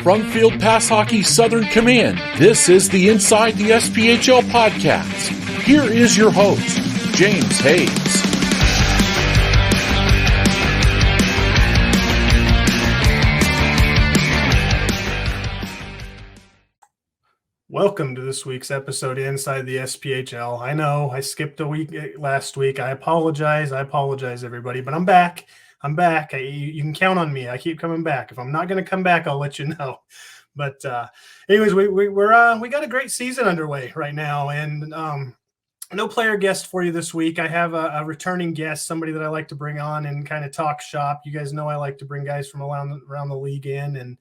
From Field Pass Hockey Southern Command, this is the Inside the SPHL podcast. Here is your host, James Hayes. Welcome to this week's episode of Inside the SPHL. I know I skipped a week last week. I apologize, everybody, but I'm back. You can count on me. I keep coming back. If I'm not going to come back, I'll let you know. But anyways, we got a great season underway right now, and no player guest for you this week. I have a returning guest, somebody that I like to bring on and kind of talk shop. You guys know I like to bring guys from around the league in, and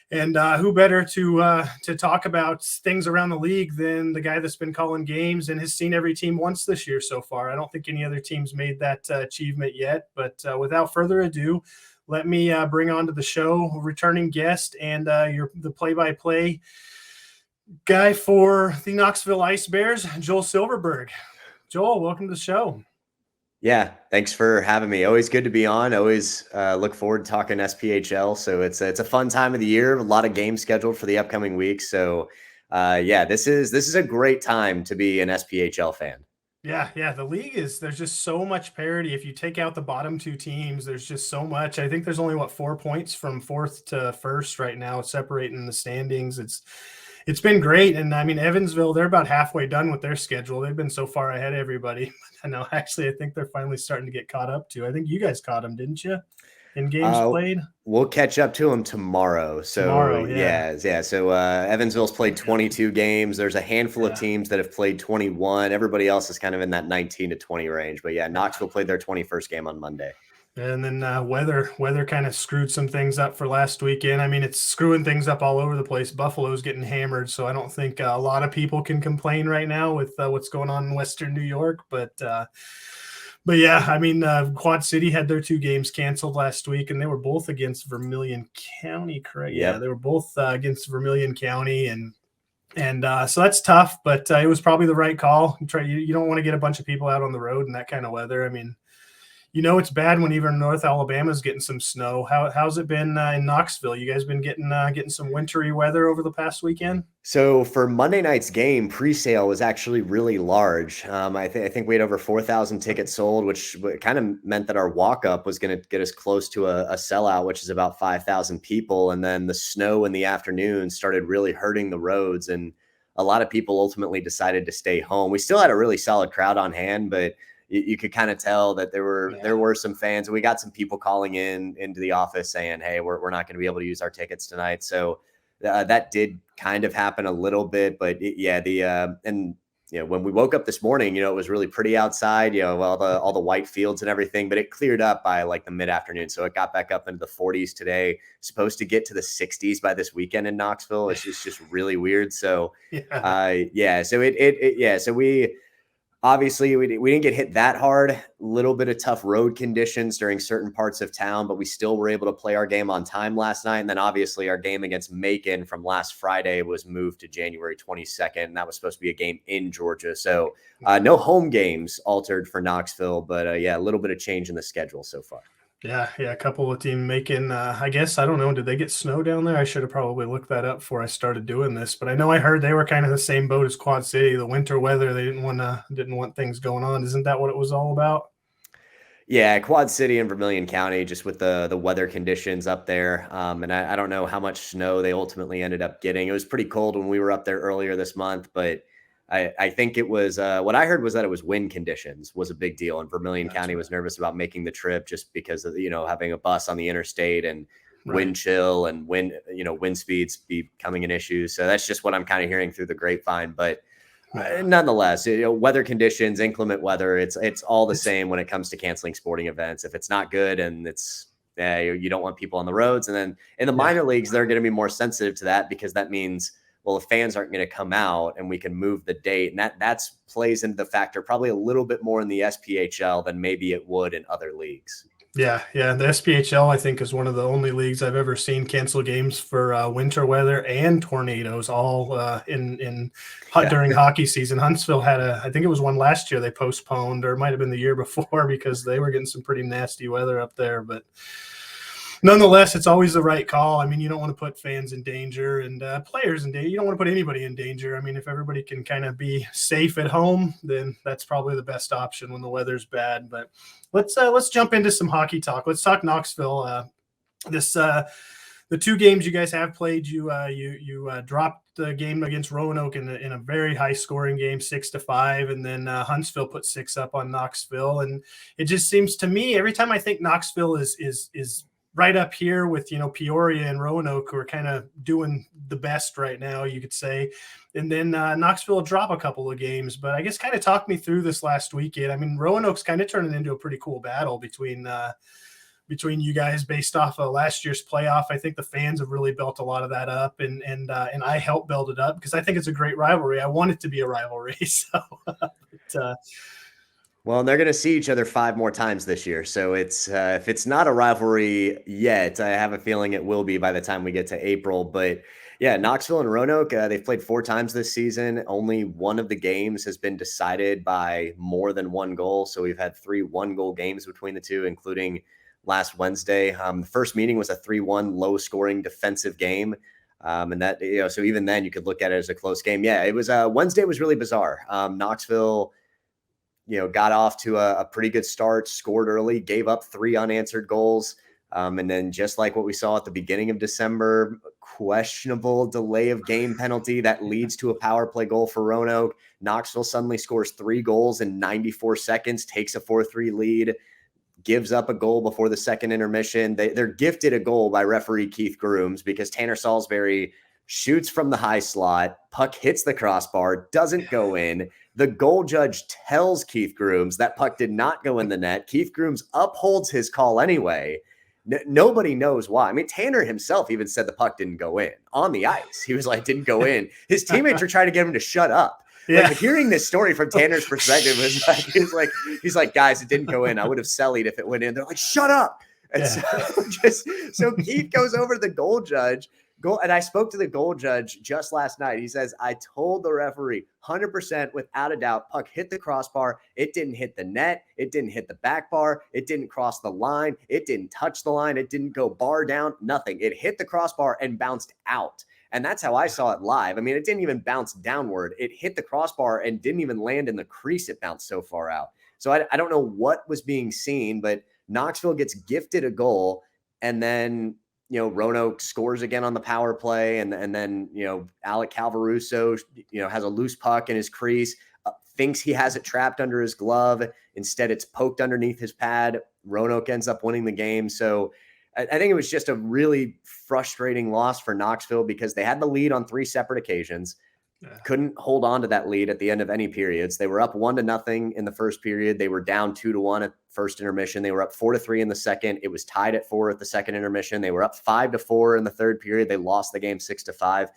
who better to talk about things around the league than the guy that's been calling games and has seen every team once this year so far. I don't think any other teams made that achievement yet. But without further ado, let me bring on to the show a returning guest and the play-by-play guy for the Knoxville Ice Bears, Joel Silverberg. Joel, welcome to the show. Yeah, thanks for having me. Always good to be on. Always look forward to talking SPHL. So it's a fun time of the year. A lot of games scheduled for the upcoming week. So this is a great time to be an SPHL fan. Yeah. The league there's just so much parity. If you take out the bottom two teams, there's just so much. I think there's only 4 points from fourth to first right now, separating the standings. It's been great. And I mean, Evansville, they're about halfway done with their schedule. They've been so far ahead of everybody. I think they're finally starting to get caught up to. I think you guys caught them, didn't you? In games played? We'll catch up to them tomorrow. So yeah. So Evansville's played 22 games. There's a handful of teams that have played 21. Everybody else is kind of in that 19 to 20 range. But yeah, Knoxville played their 21st game on Monday. And then weather kind of screwed some things up for last weekend. I mean, it's screwing things up all over the place. Buffalo's getting hammered, so I don't think a lot of people can complain right now with what's going on in Western New York. But yeah, I mean, Quad City had their 2 games canceled last week, and they were both against Vermilion County, correct? Yep. Yeah, they were both against Vermilion County, and so that's tough. But it was probably the right call. You don't want to get a bunch of people out on the road in that kind of weather. I mean, it's bad when even North Alabama's getting some snow. How's it been in Knoxville? You guys been getting some wintry weather over the past weekend? So for Monday night's game, pre-sale was actually really large. I think we had over 4,000 tickets sold, which kind of meant that our walk-up was going to get us close to a sellout, which is about 5,000 people. And then the snow in the afternoon started really hurting the roads, and a lot of people ultimately decided to stay home. We still had a really solid crowd on hand, but you could kind of tell that there were some fans, and we got some people calling into the office saying, hey, we're not going to be able to use our tickets tonight. So that did kind of happen a little bit, but when we woke up this morning, it was really pretty outside, all the white fields and everything, but it cleared up by like the mid-afternoon. So it got back up into the 40s today, supposed to get to the 60s by this weekend in Knoxville. It's just really weird. So so we obviously, we didn't get hit that hard. A little bit of tough road conditions during certain parts of town, but we still were able to play our game on time last night. And then obviously our game against Macon from last Friday was moved to January 22nd. And that was supposed to be a game in Georgia. So no home games altered for Knoxville, but a little bit of change in the schedule so far. Yeah, a couple of teams making, I guess, I don't know, did they get snow down there? I should have probably looked that up before I started doing this, but I heard they were kind of the same boat as Quad City. The winter weather, they didn't want things going on. Isn't that what it was all about? Yeah, Quad City and Vermilion County, just with the weather conditions up there. And I don't know how much snow they ultimately ended up getting. It was pretty cold when we were up there earlier this month, but I think it was what I heard was that it was wind conditions was a big deal. And Vermilion County was nervous about making the trip just because of, having a bus on the interstate and wind chill and wind speeds becoming an issue. So that's just what I'm kind of hearing through the grapevine. But nonetheless, weather conditions, inclement weather, it's all the same when it comes to canceling sporting events. If it's not good and you don't want people on the roads. And then in the minor leagues, they're going to be more sensitive to that because that means, well, the fans aren't going to come out and we can move the date. And that's plays into the factor probably a little bit more in the SPHL than maybe it would in other leagues. Yeah. The SPHL, I think, is one of the only leagues I've ever seen cancel games for winter weather and tornadoes all during hockey season. Huntsville had I think it was one last year they postponed, or it might have been the year before because they were getting some pretty nasty weather up there. But nonetheless, it's always the right call. I mean, you don't want to put fans in danger and players in danger. You don't want to put anybody in danger. I mean, if everybody can kind of be safe at home, then that's probably the best option when the weather's bad. But let's jump into some hockey talk. Let's talk Knoxville. The two games you guys have played, you dropped the game against Roanoke in a very high scoring game, 6-5, and then Huntsville put 6 up on Knoxville. And it just seems to me every time I think Knoxville is right up here with, Peoria and Roanoke, who are kind of doing the best right now, you could say. And then Knoxville will drop a couple of games. But I guess kind of talk me through this last weekend. I mean, Roanoke's kind of turning into a pretty cool battle between you guys based off of last year's playoff. I think the fans have really built a lot of that up, and I helped build it up because I think it's a great rivalry. I want it to be a rivalry. So, well, they're going to see each other 5 more times this year. So it's if it's not a rivalry yet, I have a feeling it will be by the time we get to April. But yeah, Knoxville and Roanoke, they've played 4 times this season. Only one of the games has been decided by more than 1 goal. So we've had 3 1-goal games between the two, including last Wednesday. The first meeting was a 3-1 low scoring defensive game. And that, so even then you could look at it as a close game. Yeah, it was Wednesday was really bizarre. Knoxville, got off to a pretty good start, scored early, gave up 3 unanswered goals. And then just like what we saw at the beginning of December, questionable delay of game penalty that leads to a power play goal for Roanoke. Knoxville suddenly scores 3 goals in 94 seconds, takes a 4-3 lead, gives up a goal before the second intermission. They're gifted a goal by referee Keith Grooms because Tanner Salisbury shoots from the high slot, puck hits the crossbar, doesn't go in. The goal judge tells Keith Grooms that puck did not go in the net. Keith Grooms upholds his call anyway. Nobody knows why. I mean, Tanner himself even said the puck didn't go in on the ice. He was like, didn't go in. His teammates are trying to get him to shut up. Yeah. Like, hearing this story from Tanner's perspective was like, he's like, guys, it didn't go in. I would have sellied if it went in. They're like, shut up. And so Keith goes over to the goal judge. And I spoke to the goal judge just last night. He says, I told the referee 100% without a doubt, puck hit the crossbar. It didn't hit the net. It didn't hit the back bar. It didn't cross the line. It didn't touch the line. It didn't go bar down. Nothing. It hit the crossbar and bounced out. And that's how I saw it live. I mean, it didn't even bounce downward. It hit the crossbar and didn't even land in the crease. It bounced so far out. So I don't know what was being seen, but Knoxville gets gifted a goal, and then Roanoke scores again on the power play. And then, Alec Calvaruso, has a loose puck in his crease, thinks he has it trapped under his glove. Instead, it's poked underneath his pad. Roanoke ends up winning the game. So I think it was just a really frustrating loss for Knoxville because they had the lead on 3 separate occasions. Couldn't hold on to that lead at the end of any periods. They were up 1-0 in the first period. They were down 2-1 at first intermission. They were up 4-3 in the second. It was tied at 4 at the second intermission. They were up 5-4 in the third period. They lost the game 6-5.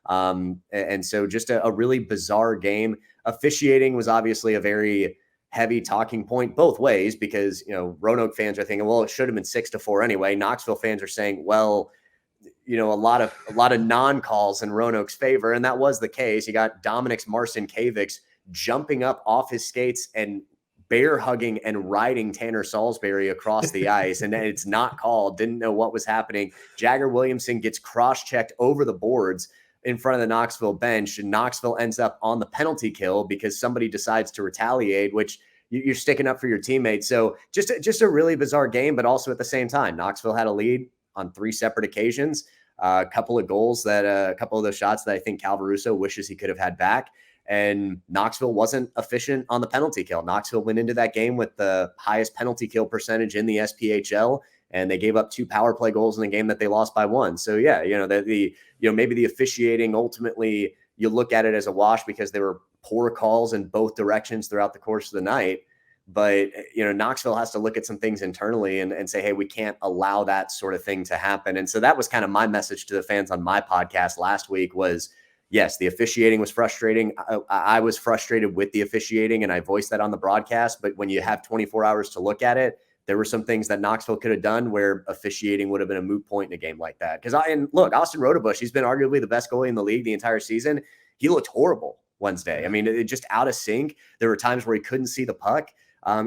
And so just a really bizarre game. Officiating was obviously a very heavy talking point both ways because, Roanoke fans are thinking, well, it should have been 6-4 anyway. Knoxville fans are saying, well, a lot of non-calls in Roanoke's favor. And that was the case. You got Dominik's Marcin Kavics jumping up off his skates and bear hugging and riding Tanner Salisbury across the ice. And it's not called, didn't know what was happening. Jagger Williamson gets cross-checked over the boards in front of the Knoxville bench, and Knoxville ends up on the penalty kill because somebody decides to retaliate, which you're sticking up for your teammates. So just a really bizarre game, but also at the same time, Knoxville had a lead on 3 separate occasions, a couple of goals a couple of those shots that I think Calvaruso wishes he could have had back. And Knoxville wasn't efficient on the penalty kill. Knoxville went into that game with the highest penalty kill percentage in the SPHL, and they gave up 2 power play goals in a game that they lost by 1. So yeah, maybe the officiating ultimately you look at it as a wash because there were poor calls in both directions throughout the course of the night. But, Knoxville has to look at some things internally and say, hey, we can't allow that sort of thing to happen. And so that was kind of my message to the fans on my podcast last week was, yes, the officiating was frustrating. I was frustrated with the officiating, and I voiced that on the broadcast. But when you have 24 hours to look at it, there were some things that Knoxville could have done where officiating would have been a moot point in a game like that. Look, Austin Rodebush, he's been arguably the best goalie in the league the entire season. He looked horrible Wednesday. I mean, it just out of sync. There were times where he couldn't see the puck.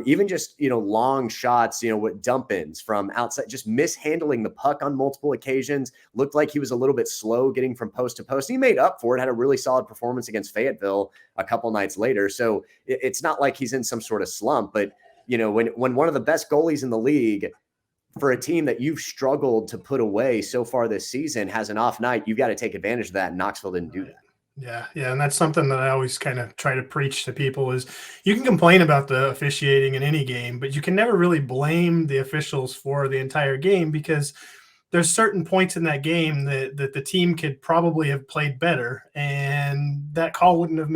even just, long shots, with dump ins from outside, just mishandling the puck on multiple occasions. Looked like he was a little bit slow getting from post to post. He made up for it, had a really solid performance against Fayetteville a couple nights later. So it's not like he's in some sort of slump, but when one of the best goalies in the league for a team that you've struggled to put away so far this season has an off night, you've got to take advantage of that. And Knoxville didn't do that. Yeah. And that's something that I always kind of try to preach to people is you can complain about the officiating in any game, but you can never really blame the officials for the entire game because there's certain points in that game that the team could probably have played better, and that call wouldn't have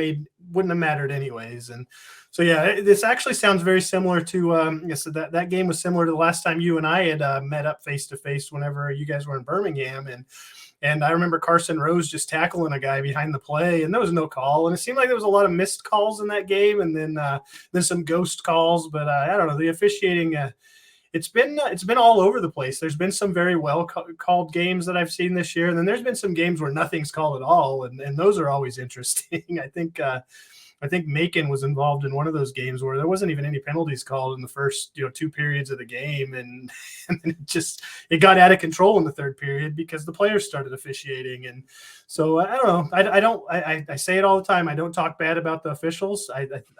mattered anyways. And so, yeah, this actually sounds very similar to that game was similar to the last time you and I had met up face to face whenever you guys were in Birmingham. And I remember Carson Rose just tackling a guy behind the play, and there was no call. And it seemed like there was a lot of missed calls in that game, and then some ghost calls. But I don't know, the officiating. It's been all over the place. There's been some very well called games that I've seen this year, and then there's been some games where nothing's called at all, and those are always interesting. I think Macon was involved in one of those games where there wasn't even any penalties called in the first 2 periods of the game, and it got out of control in the third period because the players started officiating. And so I don't know. I say it all the time. I don't talk bad about the officials.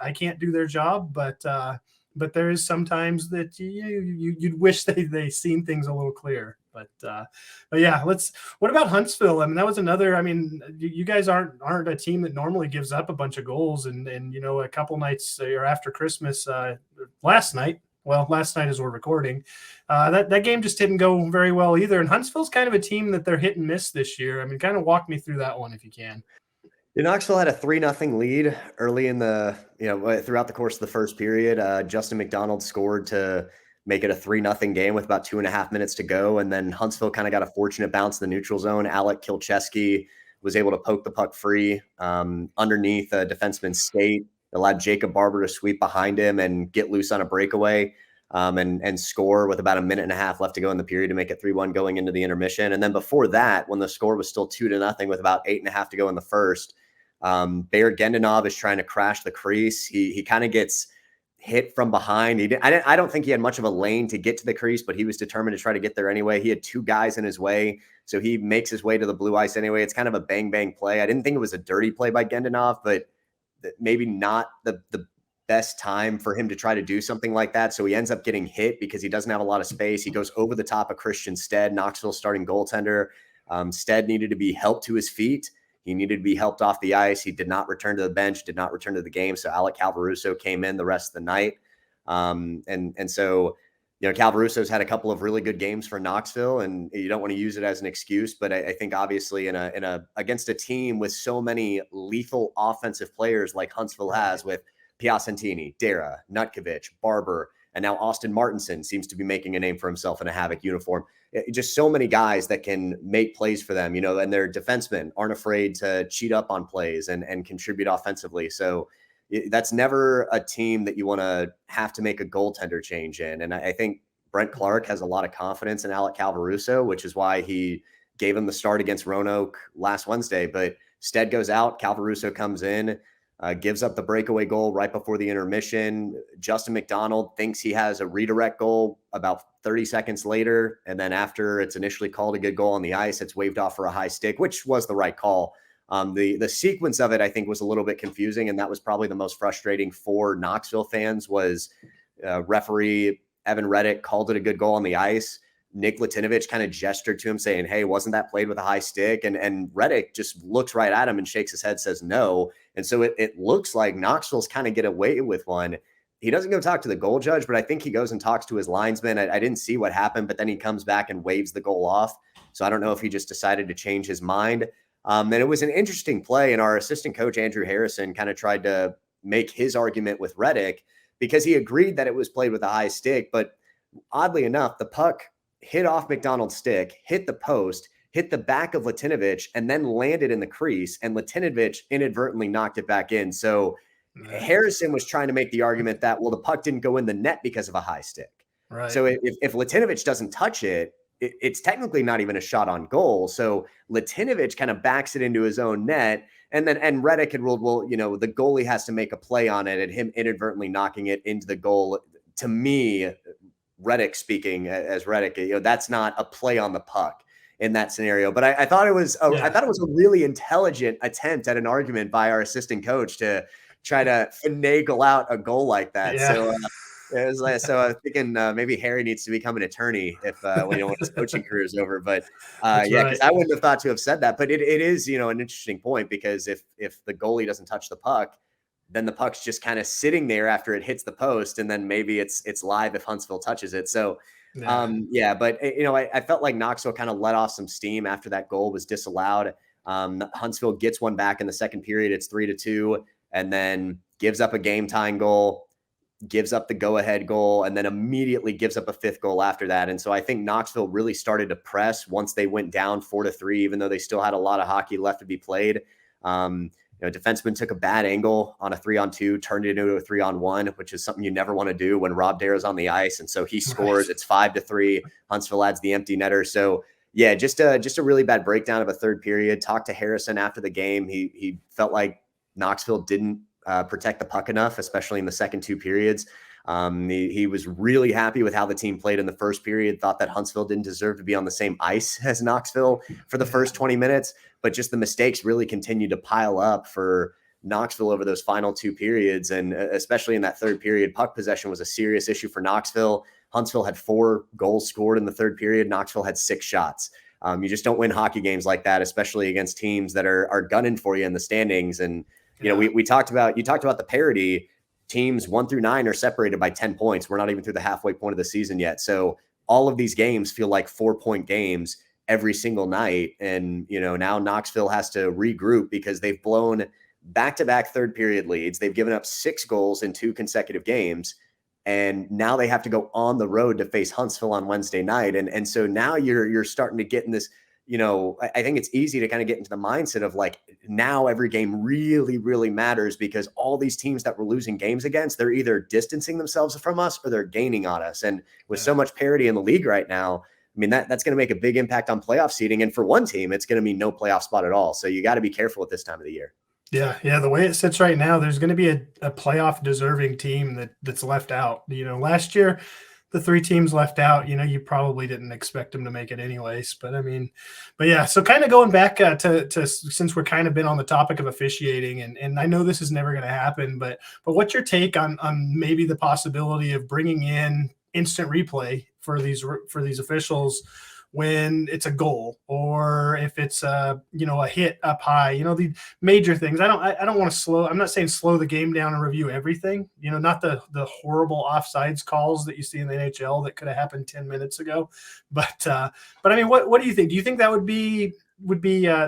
I can't do their job, but there is sometimes that you'd wish they seen things a little clearer. But yeah, what about Huntsville? I mean, that was another. I mean, you guys aren't a team that normally gives up a bunch of goals, and a couple nights or after Christmas, last night as we're recording, that game just didn't go very well either. And Huntsville's kind of a team that they're hit and miss this year. I mean, kind of walk me through that one if you can. Knoxville had a 3-0 lead early in the, throughout the course of the first period. Justin McDonald scored to make it a 3-0 game with about 2.5 minutes to go. And then Huntsville kind of got a fortunate bounce in the neutral zone. Alec Kilcheski was able to poke the puck free underneath a defenseman's skate, allowed Jacob Barber to sweep behind him and get loose on a breakaway and score with about 1.5 minutes left to go in the period to make it 3-1 going into the intermission. And then before that, when the score was still 2-0 with about 8.5 to go in the first, Bear Gendanov is trying to crash the crease. He kind of gets hit from behind. I don't think he had much of a lane to get to the crease, but he was determined to try to get there anyway. He had 2 guys in his way, so he makes his way to the blue ice anyway. It's kind of a bang play. I didn't think it was a dirty play by Gendanov, but maybe not the best time for him to try to do something like that. So he ends up getting hit because he doesn't have a lot of space. He goes over the top of Christian Stead, Knoxville starting goaltender. Stead needed to be helped to his feet. He needed to be helped off the ice. He did not return to the bench, did not return to the game. So Alec Calvaruso came in the rest of the night. And so, Calvarusso's had a couple of really good games for Knoxville, and you don't want to use it as an excuse, but I think obviously against a team with so many lethal offensive players like Huntsville has with Piacentini, Dara, Nutkovich, Barber, and now Austin Martinson seems to be making a name for himself in a Havoc uniform. Just so many guys that can make plays for them, and their defensemen aren't afraid to cheat up on plays and contribute offensively. So that's never a team that you want to have to make a goaltender change in. And I think Brent Clark has a lot of confidence in Alec Calvaruso, which is why he gave him the start against Roanoke last Wednesday. But Stead goes out, Calvaruso comes in, gives up the breakaway goal right before the intermission. Justin McDonald thinks he has a redirect goal about 30 seconds later. And then after it's initially called a good goal on the ice, it's waved off for a high stick, which was the right call. The sequence of it, I think, was a little bit confusing. And that was probably the most frustrating for Knoxville fans was referee Evan Reddick called it a good goal on the ice. Nick Latinovich kind of gestured to him saying, hey, wasn't that played with a high stick? And Reddick just looks right at him and shakes his head, says no. And so it looks like Knoxville's kind of get away with one. He doesn't go talk to the goal judge, but I think he goes and talks to his linesman. I didn't see what happened, but then he comes back and waves the goal off. So I don't know if he just decided to change his mind. And it was an interesting play. And our assistant coach, Andrew Harrison, kind of tried to make his argument with Reddick because he agreed that it was played with a high stick. But oddly enough, the puck hit off McDonald's stick, hit the post, hit the back of Latinovich, and then landed in the crease. And Latinovich inadvertently knocked it back in. So Harrison was trying to make the argument that, well, the puck didn't go in the net because of a high stick. Right. So if Latinovich doesn't touch it, it's technically not even a shot on goal. So Latinovich kind of backs it into his own net. And Reddick had ruled, well, the goalie has to make a play on it, and him inadvertently knocking it into the goal. To me, Reddick speaking as Reddick, that's not a play on the puck in that scenario. But I thought it was a really intelligent attempt at an argument by our assistant coach to try to finagle out a goal like that. Yeah. So it was like, so I'm thinking maybe Harry needs to become an attorney when his coaching career is over. But because I wouldn't have thought to have said that. But it is an interesting point, because if the goalie doesn't touch the puck, then the puck's just kind of sitting there after it hits the post, and then maybe it's live if Huntsville touches it. So but I felt like Knoxville kind of let off some steam after that goal was disallowed. Huntsville gets one back in the second period. It's 3-2, and then gives up a game tying goal, gives up the go-ahead goal, and then immediately gives up a fifth goal after that. And so I think Knoxville really started to press once they went down 4-3, even though they still had a lot of hockey left to be played. Defenseman took a bad angle on a 3-on-2, turned it into a 3-on-1, which is something you never want to do when Rob Darrow's on the ice. And so he scores. It's 5-3. Huntsville adds the empty netter. So yeah, just a really bad breakdown of a third period. Talked to Harrison after the game. He felt like Knoxville didn't protect the puck enough, especially in the second two periods. He was really happy with how the team played in the first period, thought that Huntsville didn't deserve to be on the same ice as Knoxville for the first 20 minutes, but just the mistakes really continued to pile up for Knoxville over those final two periods. And especially in that third period, puck possession was a serious issue for Knoxville. Huntsville had 4 goals scored in the third period. Knoxville had 6 shots. You just don't win hockey games like that, especially against teams that are gunning for you in the standings. And you talked about the parity. Teams 1 through 9 are separated by 10 points. We're not even through the halfway point of the season yet. So all of these games feel like 4-point games every single night. And, now Knoxville has to regroup because they've blown back-to-back third period leads. They've given up 6 goals in 2 consecutive games. And now they have to go on the road to face Huntsville on Wednesday night. And so now you're starting to get in this, I think it's easy to kind of get into the mindset of like, now every game really, really matters, because all these teams that we're losing games against, they're either distancing themselves from us or they're gaining on us. And with so much parity in the league right now, I mean, that's going to make a big impact on playoff seeding. And for one team, it's going to mean no playoff spot at all. So you got to be careful at this time of the year. Yeah. The way it sits right now, there's going to be a playoff deserving team that's left out. Last year, the 3 teams left out, you probably didn't expect them to make it anyways. But yeah. So kind of going back to since we're kind of been on the topic of officiating, and I know this is never going to happen, but what's your take on maybe the possibility of bringing in instant replay for these officials when it's a goal, or if it's a hit up high, the major things. I don't want to slow. I'm not saying slow the game down and review everything, not the horrible offsides calls that you see in the NHL that could have happened 10 minutes ago. But I mean, what do you think? Do you think that would be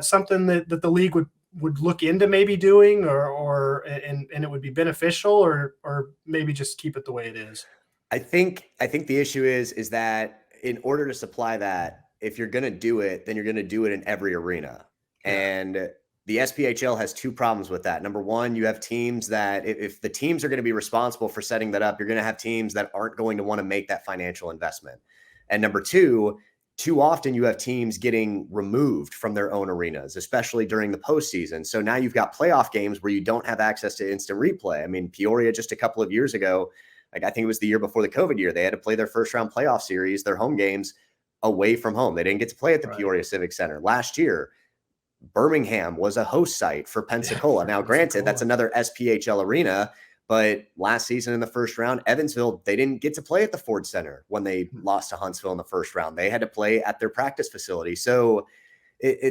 something that the league would look into maybe doing, or it would be beneficial, or maybe just keep it the way it is? I think the issue is that in order to supply that, if you're going to do it, then you're going to do it in every arena. Yeah. And the SPHL has 2 problems with that. Number one, you have teams that if the teams are going to be responsible for setting that up, you're going to have teams that aren't going to want to make that financial investment. And number two, too often you have teams getting removed from their own arenas, especially during the postseason. So now you've got playoff games where you don't have access to instant replay. I mean, Peoria just a couple of years ago, like I think it was the year before the COVID year, they had to play their first round playoff series, their home games, away from home. They didn't get to play at the Peoria Civic Center. Last year, Birmingham was a host site for Pensacola. Now, granted, that's another SPHL arena, but last season in the first round, Evansville, they didn't get to play at the Ford Center when they lost to Huntsville in the first round. They had to play at their practice facility. So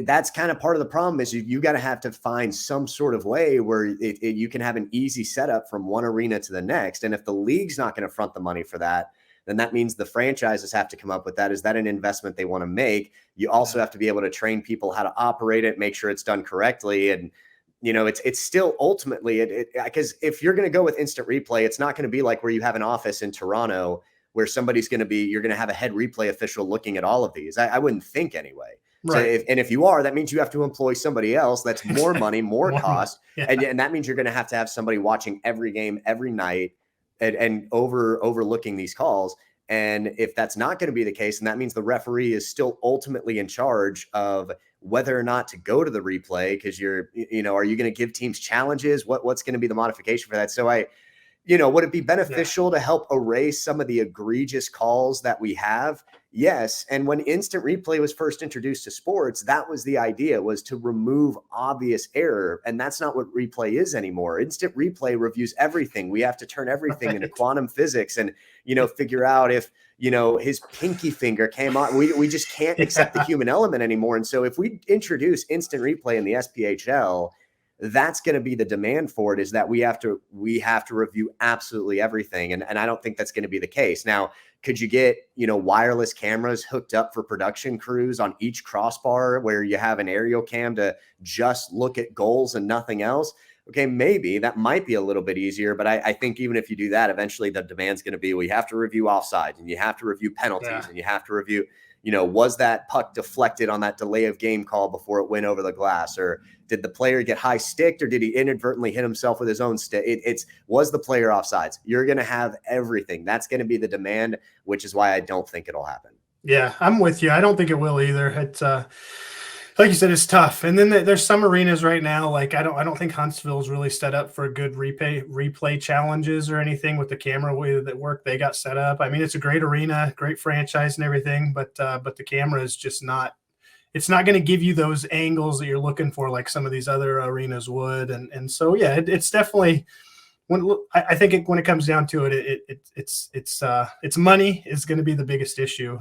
that's kind of part of the problem is you got to have to find some sort of way where you can have an easy setup from one arena to the next. And if the league's not going to front the money for that, then that means the franchises have to come up with that. Is that an investment they want to make? You also have to be able to train people how to operate it, make sure it's done correctly. And, it's still ultimately because if you're going to go with instant replay, it's not going to be like where you have an office in Toronto where you're going to have a head replay official looking at all of these. I wouldn't think anyway. Right. So if you are, that means you have to employ somebody else. That's more money, more cost. Yeah. And that means you're going to have somebody watching every game, every night and overlooking these calls. And if that's not going to be the case, and that means the referee is still ultimately in charge of whether or not to go to the replay, because are you going to give teams challenges? What's going to be the modification for that? So would it be beneficial to help erase some of the egregious calls that we have? Yes. And when instant replay was first introduced to sports, that was the idea, was to remove obvious error. And that's not what replay is anymore. Instant replay reviews everything. We have to turn everything into quantum physics and, figure out if, his pinky finger came on. We just can't accept the human element anymore. And so if we introduce instant replay in the SPHL, that's going to be the demand for it, is that we have to review absolutely everything. And I don't think that's going to be the case. Now, could you get, wireless cameras hooked up for production crews on each crossbar where you have an aerial cam to just look at goals and nothing else? Okay, maybe that might be a little bit easier, but I think even if you do that, eventually the demand's going to be, we have to review offsides, and you have to review penalties, and you have to review, was that puck deflected on that delay of game call before it went over the glass? Or did the player get high sticked, or did he inadvertently hit himself with his own stick? Was the player offsides? You're going to have everything. That's going to be the demand, which is why I don't think it'll happen. Yeah, I'm with you. I don't think it will either. It's like you said, it's tough. And then there's some arenas right now, like I don't think Huntsville's really set up for good replay challenges or anything with the camera way that work they got set up. I mean, it's a great arena, great franchise and everything, but the camera is just not. It's not going to give you those angles that you're looking for, like some of these other arenas would. And so, yeah, it's definitely. I think when it comes down to it, it's money is going to be the biggest issue.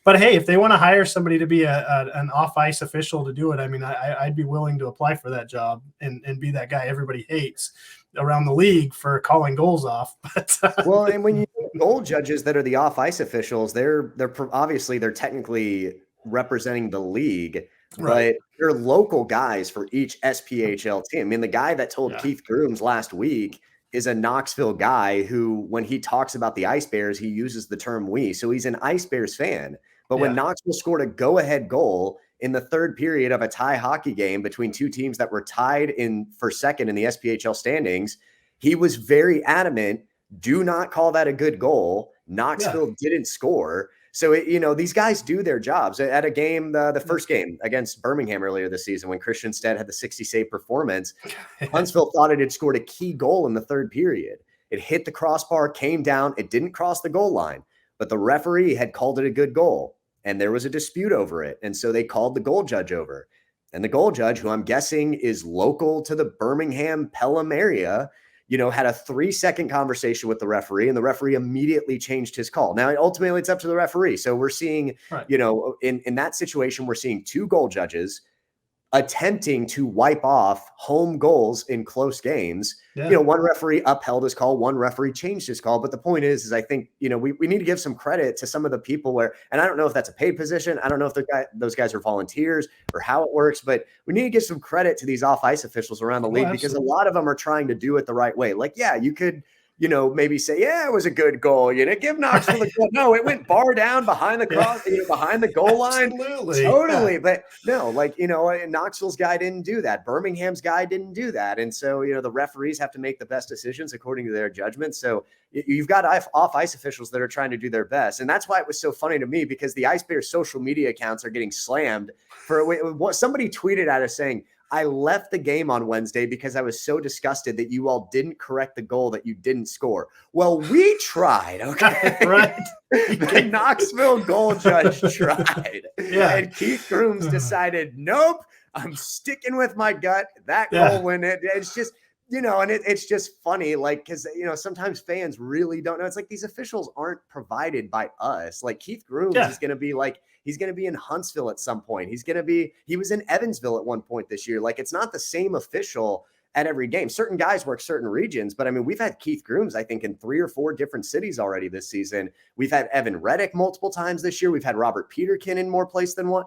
But hey, if they want to hire somebody to be an off ice official to do it, I mean, I'd be willing to apply for that job and be that guy everybody hates around the league for calling goals off. But well, and when you goal judges that are the off ice officials, they're obviously they're technically representing the league. Right. But they're local guys for each SPHL team. I mean, the guy that told Keith Grooms last week is a Knoxville guy who, when he talks about the Ice Bears, he uses the term we. So he's an Ice Bears fan. But when Knoxville scored a go-ahead goal in the third period of a tie hockey game between two teams that were tied for second in the SPHL standings, he was very adamant, do not call that a good goal. Knoxville didn't score. So, these guys do their jobs. At a game, the first game against Birmingham earlier this season, when Christian Stead had the 60-save performance, Huntsville thought it had scored a key goal in the third period. It hit the crossbar, came down. It didn't cross the goal line, but the referee had called it a good goal, and there was a dispute over it. And so they called the goal judge over. And the goal judge, who I'm guessing is local to the Birmingham, Pelham area, had a 3-second conversation with the referee, and the referee immediately changed his call. Now, ultimately, it's up to the referee. So we're seeing, in that situation, we're seeing two goal judges attempting to wipe off home goals in close games. One referee upheld his call, one referee changed his call. But the point is I think, we need to give some credit to some of the people and I don't know if that's a paid position. I don't know if those guys are volunteers or how it works, but we need to give some credit to these off-ice officials around the league, because a lot of them are trying to do it the right way. Like, you could, maybe say, it was a good goal. Give Knoxville the goal. No, it went bar down behind the cross, behind the goal line. Absolutely. Totally. But no, Knoxville's guy didn't do that. Birmingham's guy didn't do that. And so, the referees have to make the best decisions according to their judgment. So you've got off-ice officials that are trying to do their best. And that's why it was so funny to me, because the Ice Bears social media accounts are getting slammed for what somebody tweeted at us saying, I left the game on Wednesday because I was so disgusted that you all didn't correct the goal that you didn't score. Well, we tried, okay? Right. The Knoxville goal judge tried. And Keith Grooms decided, nope, I'm sticking with my gut. That goal went in. It's just, and it's just funny, because, sometimes fans really don't know. It's like these officials aren't provided by us. Like Keith Grooms is going to be he's going to be in Huntsville at some point. He was in Evansville at one point this year. It's not the same official at every game. Certain guys work certain regions, but I mean, we've had Keith Grooms, I think, in 3 or 4 different cities already this season. We've had Evan Reddick multiple times this year. We've had Robert Peterkin in more places than one.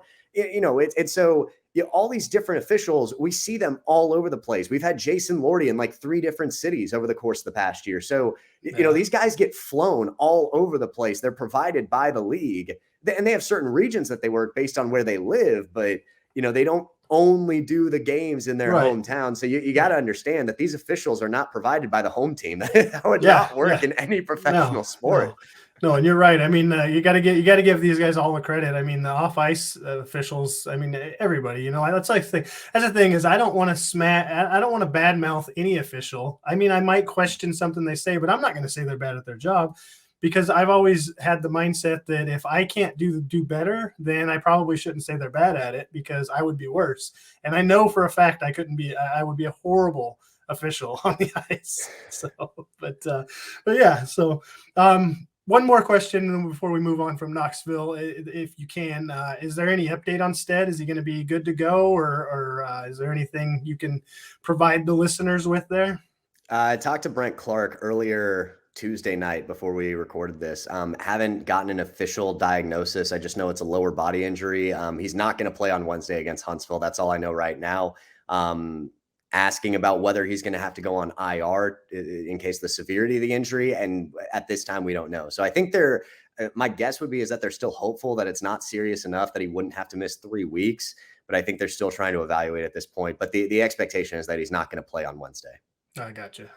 So all these different officials, we see them all over the place. We've had Jason Lordy in 3 different cities over the course of the past year. So, these guys get flown all over the place. They're provided by the league, and they have certain regions that they work based on where they live, but, they don't only do the games in their hometown. So you got to understand that these officials are not provided by the home team. That would not work in any professional sport. No, and you're right. I mean, you got to give these guys all the credit. I mean, the off ice officials. I mean, everybody. You know, that's like the thing. That's the thing is, I don't want to I don't want to badmouth any official. I mean, I might question something they say, but I'm not going to say they're bad at their job, because I've always had the mindset that if I can't do better, then I probably shouldn't say they're bad at it, because I would be worse. And I know for a fact I couldn't be. I would be a horrible official on the ice. So, but yeah. So. One more question before we move on from Knoxville, if you can. Is there any update on Stead? Is he going to be good to go, or is there anything you can provide the listeners with there? I talked to Brent Clark earlier Tuesday night before we recorded this. Haven't gotten an official diagnosis. I just know it's a lower body injury. He's not going to play on Wednesday against Huntsville. That's all I know right now. Asking about whether he's going to have to go on IR in case the severity of the injury. And at this time, we don't know. So I think my guess would be is that they're still hopeful that it's not serious enough that he wouldn't have to miss 3 weeks. But I think they're still trying to evaluate at this point. But the expectation is that he's not going to play on Wednesday. I got you.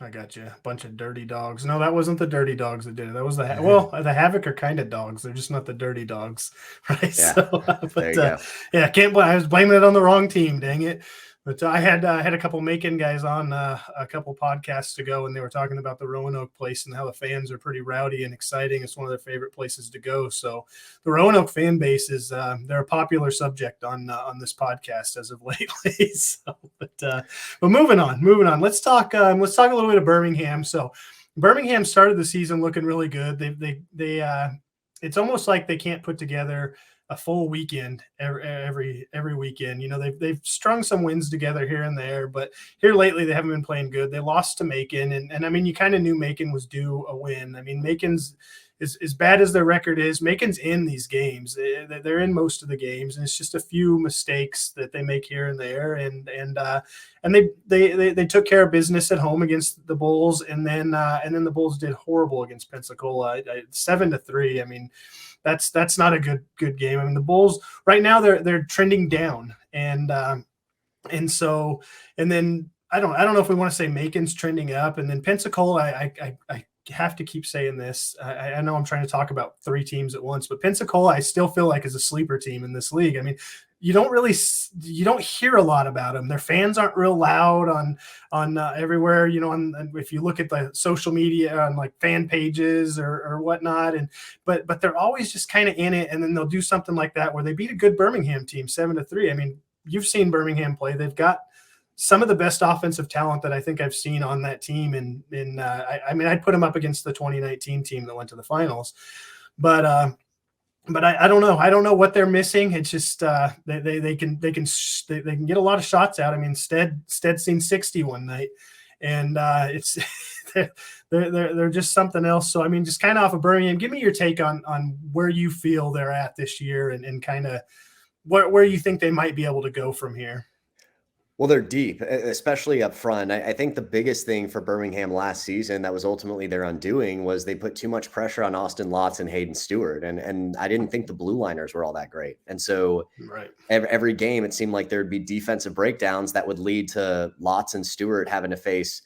Bunch of dirty dogs. No, that wasn't the dirty dogs that did it. That was the Havoc are kind of dogs. They're just not the dirty dogs, right? Yeah. So, There you go. Yeah, can't blame. I was blaming it on the wrong team. Dang it. But I had a couple Macon guys on a couple podcasts ago, and they were talking about the Roanoke place and how the fans are pretty rowdy and exciting. It's one of their favorite places to go. So the Roanoke fan base is they're a popular subject on this podcast as of lately. So, but moving on. Let's talk a little bit of Birmingham. So Birmingham started the season looking really good. They it's almost like they can't put together a full weekend every weekend. You know, they've strung some wins together here and there, but here lately they haven't been playing good. They lost to Macon, and I mean, you kind of knew Macon was due a win. I mean, Macon's as bad as their record is, Macon's in these games. They're in most of the games, and it's just a few mistakes that they make here and there. And they took care of business at home against the Bulls, and then the Bulls did horrible against Pensacola, 7-3. I mean, that's not a good game. I mean, the Bulls right now they're trending down, and so then I don't know if we want to say Macon's trending up, and then Pensacola. I have to keep saying this. I know I'm trying to talk about 3 teams at once, but Pensacola I still feel like is a sleeper team in this league. I mean, you don't hear a lot about them. Their fans aren't real loud on everywhere, you know, if you look at the social media on like fan pages or whatnot, but they're always just kind of in it. And then they'll do something like that where they beat a good Birmingham team 7-3. I mean, you've seen Birmingham play. They've got some of the best offensive talent that I think I've seen on that team. I mean, I'd put them up against the 2019 team that went to the finals, but I don't know. I don't know what they're missing. It's just they can get a lot of shots out. I mean, Stead's seen 60 one night, and it's they're just something else. So I mean, just kind of off of Birmingham, give me your take on where you feel they're at this year, and kind of where you think they might be able to go from here. Well, they're deep, especially up front. I think the biggest thing for Birmingham last season that was ultimately their undoing was they put too much pressure on Austin Lotz and Hayden Stewart. And I didn't think the blue liners were all that great. And so every game, it seemed like there'd be defensive breakdowns that would lead to Lotz and Stewart having to face,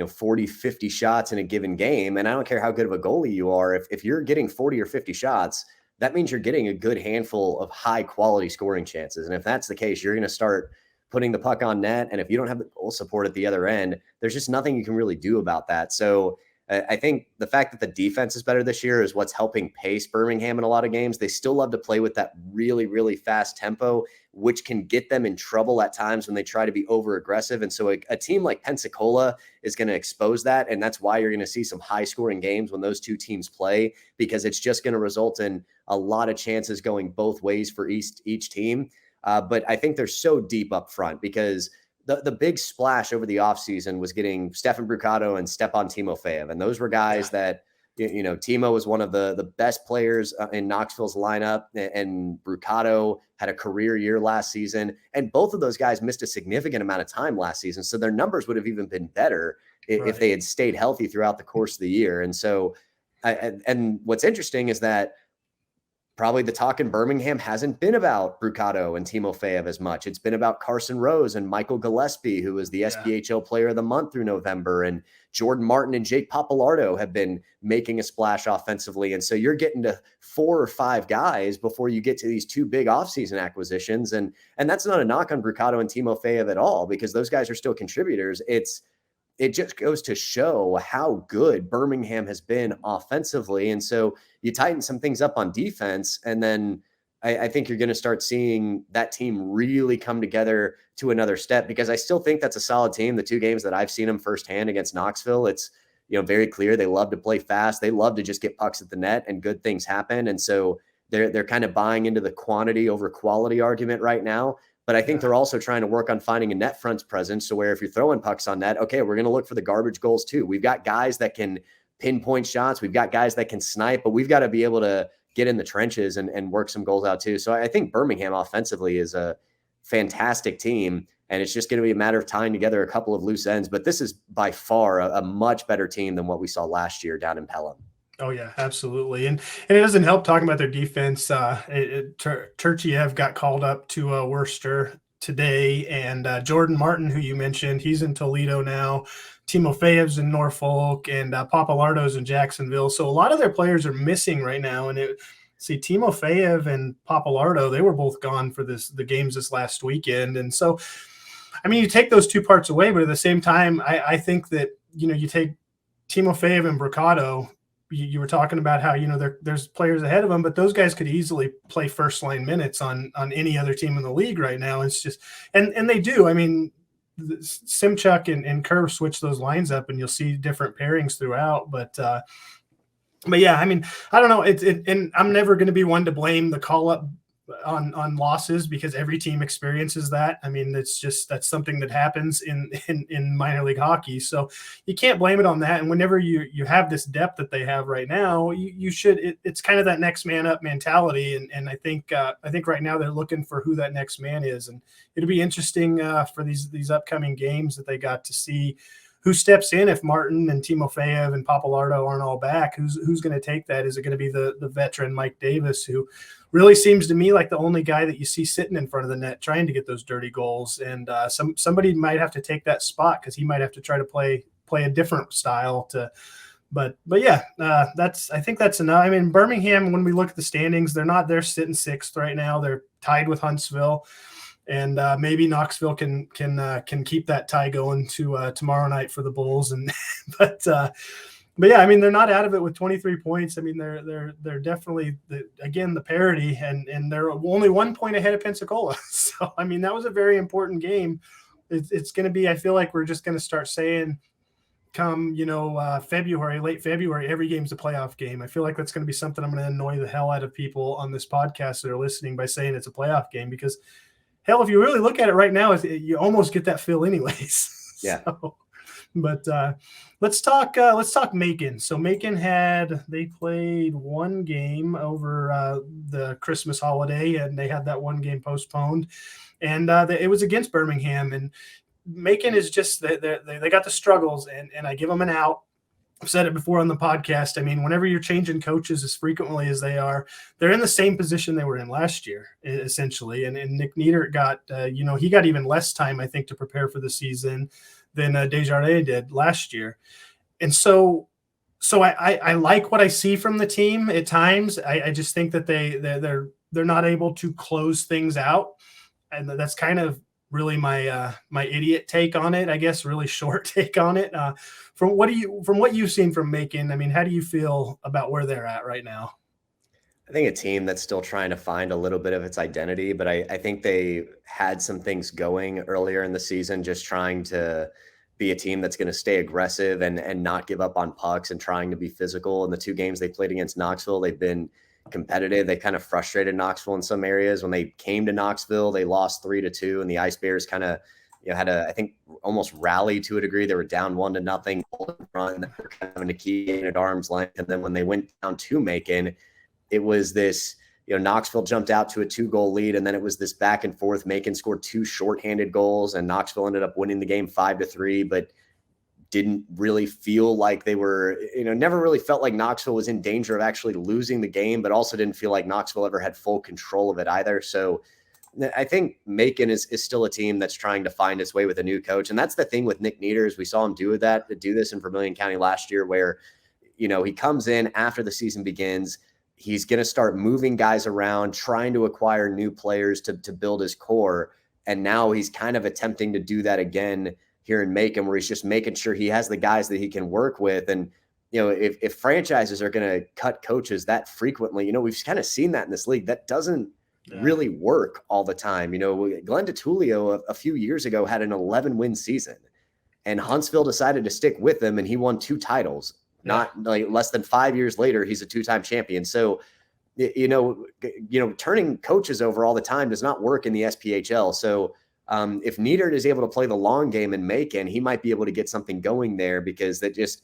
40, 50 shots in a given game. And I don't care how good of a goalie you are. If you're getting 40 or 50 shots, that means you're getting a good handful of high quality scoring chances. And if that's the case, you're going to start putting the puck on net. And if you don't have the goal support at the other end, there's just nothing you can really do about that. So I think the fact that the defense is better this year is what's helping pace Birmingham in a lot of games. They still love to play with that really, really fast tempo, which can get them in trouble at times when they try to be over aggressive. And so a team like Pensacola is going to expose that. And that's why you're going to see some high scoring games when those two teams play, because it's just going to result in a lot of chances going both ways for each team. But I think they're so deep up front because the big splash over the offseason was getting Stefan Brucato and Stepan Timofeyev. And those were guys that, Timo was one of the best players in Knoxville's lineup, and Brucato had a career year last season. And both of those guys missed a significant amount of time last season. So their numbers would have even been better if they had stayed healthy throughout the course of the year. And so, and what's interesting is that probably the talk in Birmingham hasn't been about Bricado and Timofeyev as much. It's been about Carson Rose and Michael Gillespie, who was the SPHL Player of the Month through November, and Jordan Martin and Jake Papalardo have been making a splash offensively. And so you're getting to 4 or 5 guys before you get to these 2 big offseason acquisitions. And that's not a knock on Bricado and Timofeyev at all, because those guys are still contributors. It just goes to show how good Birmingham has been offensively. And so you tighten some things up on defense, and then I think you're going to start seeing that team really come together to another step, because I still think that's a solid team. The 2 games that I've seen them firsthand against Knoxville, it's, very clear. They love to play fast. They love to just get pucks at the net and good things happen. And so they're kind of buying into the quantity over quality argument right now. But I think they're also trying to work on finding a net fronts presence, so where if you're throwing pucks on net, okay, we're going to look for the garbage goals too. We've got guys that can pinpoint shots. We've got guys that can snipe, but we've got to be able to get in the trenches and work some goals out too. So I think Birmingham offensively is a fantastic team, and it's just going to be a matter of tying together a couple of loose ends. But this is by far a much better team than what we saw last year down in Pelham. Oh yeah, absolutely. And it doesn't help talking about their defense. Turchiev got called up to Worcester today, and Jordan Martin, who you mentioned, he's in Toledo now. Timofeyev's in Norfolk, and Papalardo's in Jacksonville. So a lot of their players are missing right now. And Timofeyev and Papalardo, they were both gone for the games this last weekend. And so, I mean, you take those 2 parts away, but at the same time, I think that, you take Timofeyev and Bricado. You were talking about how, there's players ahead of them, but those guys could easily play first line minutes on any other team in the league right now. It's just, and they do. I mean, Simchuk and Curve switch those lines up, and you'll see different pairings throughout. But yeah, I mean, I don't know. And I'm never going to be one to blame the call up on losses, because every team experiences that. I mean, that's something that happens in minor league hockey. So you can't blame it on that. And whenever you have this depth that they have right now, you should, it's kind of that next man up mentality. And I think right now they're looking for who that next man is. And it'll be interesting for these upcoming games that they got to see who steps in if Martin and Timofeyev and Papalardo aren't all back. Who's going to take that? Is it going to be the veteran Mike Davis, who really seems to me like the only guy that you see sitting in front of the net trying to get those dirty goals? And somebody might have to take that spot, because he might have to try to play a different style to. But yeah, I think that's enough. I mean, Birmingham, when we look at the standings, they're sitting 6th right now. They're tied with Huntsville. And maybe Knoxville can keep that tie going to tomorrow night for the Bulls. And but yeah, I mean, they're not out of it with 23 points. I mean, they're definitely the parity, and they're only 1 point ahead of Pensacola. So I mean, that was a very important game. It's going to be. I feel like we're just going to start saying, come February, late February, every game's a playoff game. I feel like that's going to be something I'm going to annoy the hell out of people on this podcast that are listening by saying it's a playoff game, because hell, if you really look at it right now, you almost get that feel anyways. Yeah. So, but let's talk Macon. So Macon they played 1 game over the Christmas holiday, and they had that 1 game postponed, and it was against Birmingham. And Macon is just they got the struggles, and I give them an out. I've said it before on the podcast. I mean, whenever you're changing coaches as frequently as they are, they're in the same position they were in last year, essentially. And Nick Nieder got, he got even less time, I think, to prepare for the season than Desjardins did last year. And so I like what I see from the team at times. I just think that they're not able to close things out, and that's kind of really my idiot take on it, I guess, really short take on it. From what you've seen from Macon, I mean, how do you feel about where they're at right now? I think a team that's still trying to find a little bit of its identity, but I think they had some things going earlier in the season, just trying to be a team that's going to stay aggressive and not give up on pucks and trying to be physical. In the 2 games they played against Knoxville, they've been competitive. They kind of frustrated Knoxville in some areas. When they came to Knoxville, they lost 3-2, and the Ice Bears kind of had I think almost rally to a degree. They were down 1-0 in front, and they were kind of having to keep it at arm's length. And then when they went down to Macon, it was this, Knoxville jumped out to a 2-goal lead, and then it was this back and forth. Macon scored 2 shorthanded goals, and Knoxville ended up winning the game 5-3. But didn't really feel like they were, never really felt like Knoxville was in danger of actually losing the game, but also didn't feel like Knoxville ever had full control of it either. So I think Macon is still a team that's trying to find its way with a new coach. And that's the thing with Nick Nieders. We saw him do this in Vermilion County last year, where, he comes in after the season begins. He's going to start moving guys around, trying to acquire new players to build his core. And now he's kind of attempting to do that again here in Macon, where he's just making sure he has the guys that he can work with. And, if franchises are going to cut coaches that frequently, we've kind of seen that in this league. That doesn't really work all the time. Glenn DeTulio a few years ago had an 11-win season, and Huntsville decided to stick with him, and he won 2 titles. Not like less than 5 years later, he's a 2-time champion. So, turning coaches over all the time does not work in the SPHL. So if Niedert is able to play the long game in Macon, he might be able to get something going there, because that just,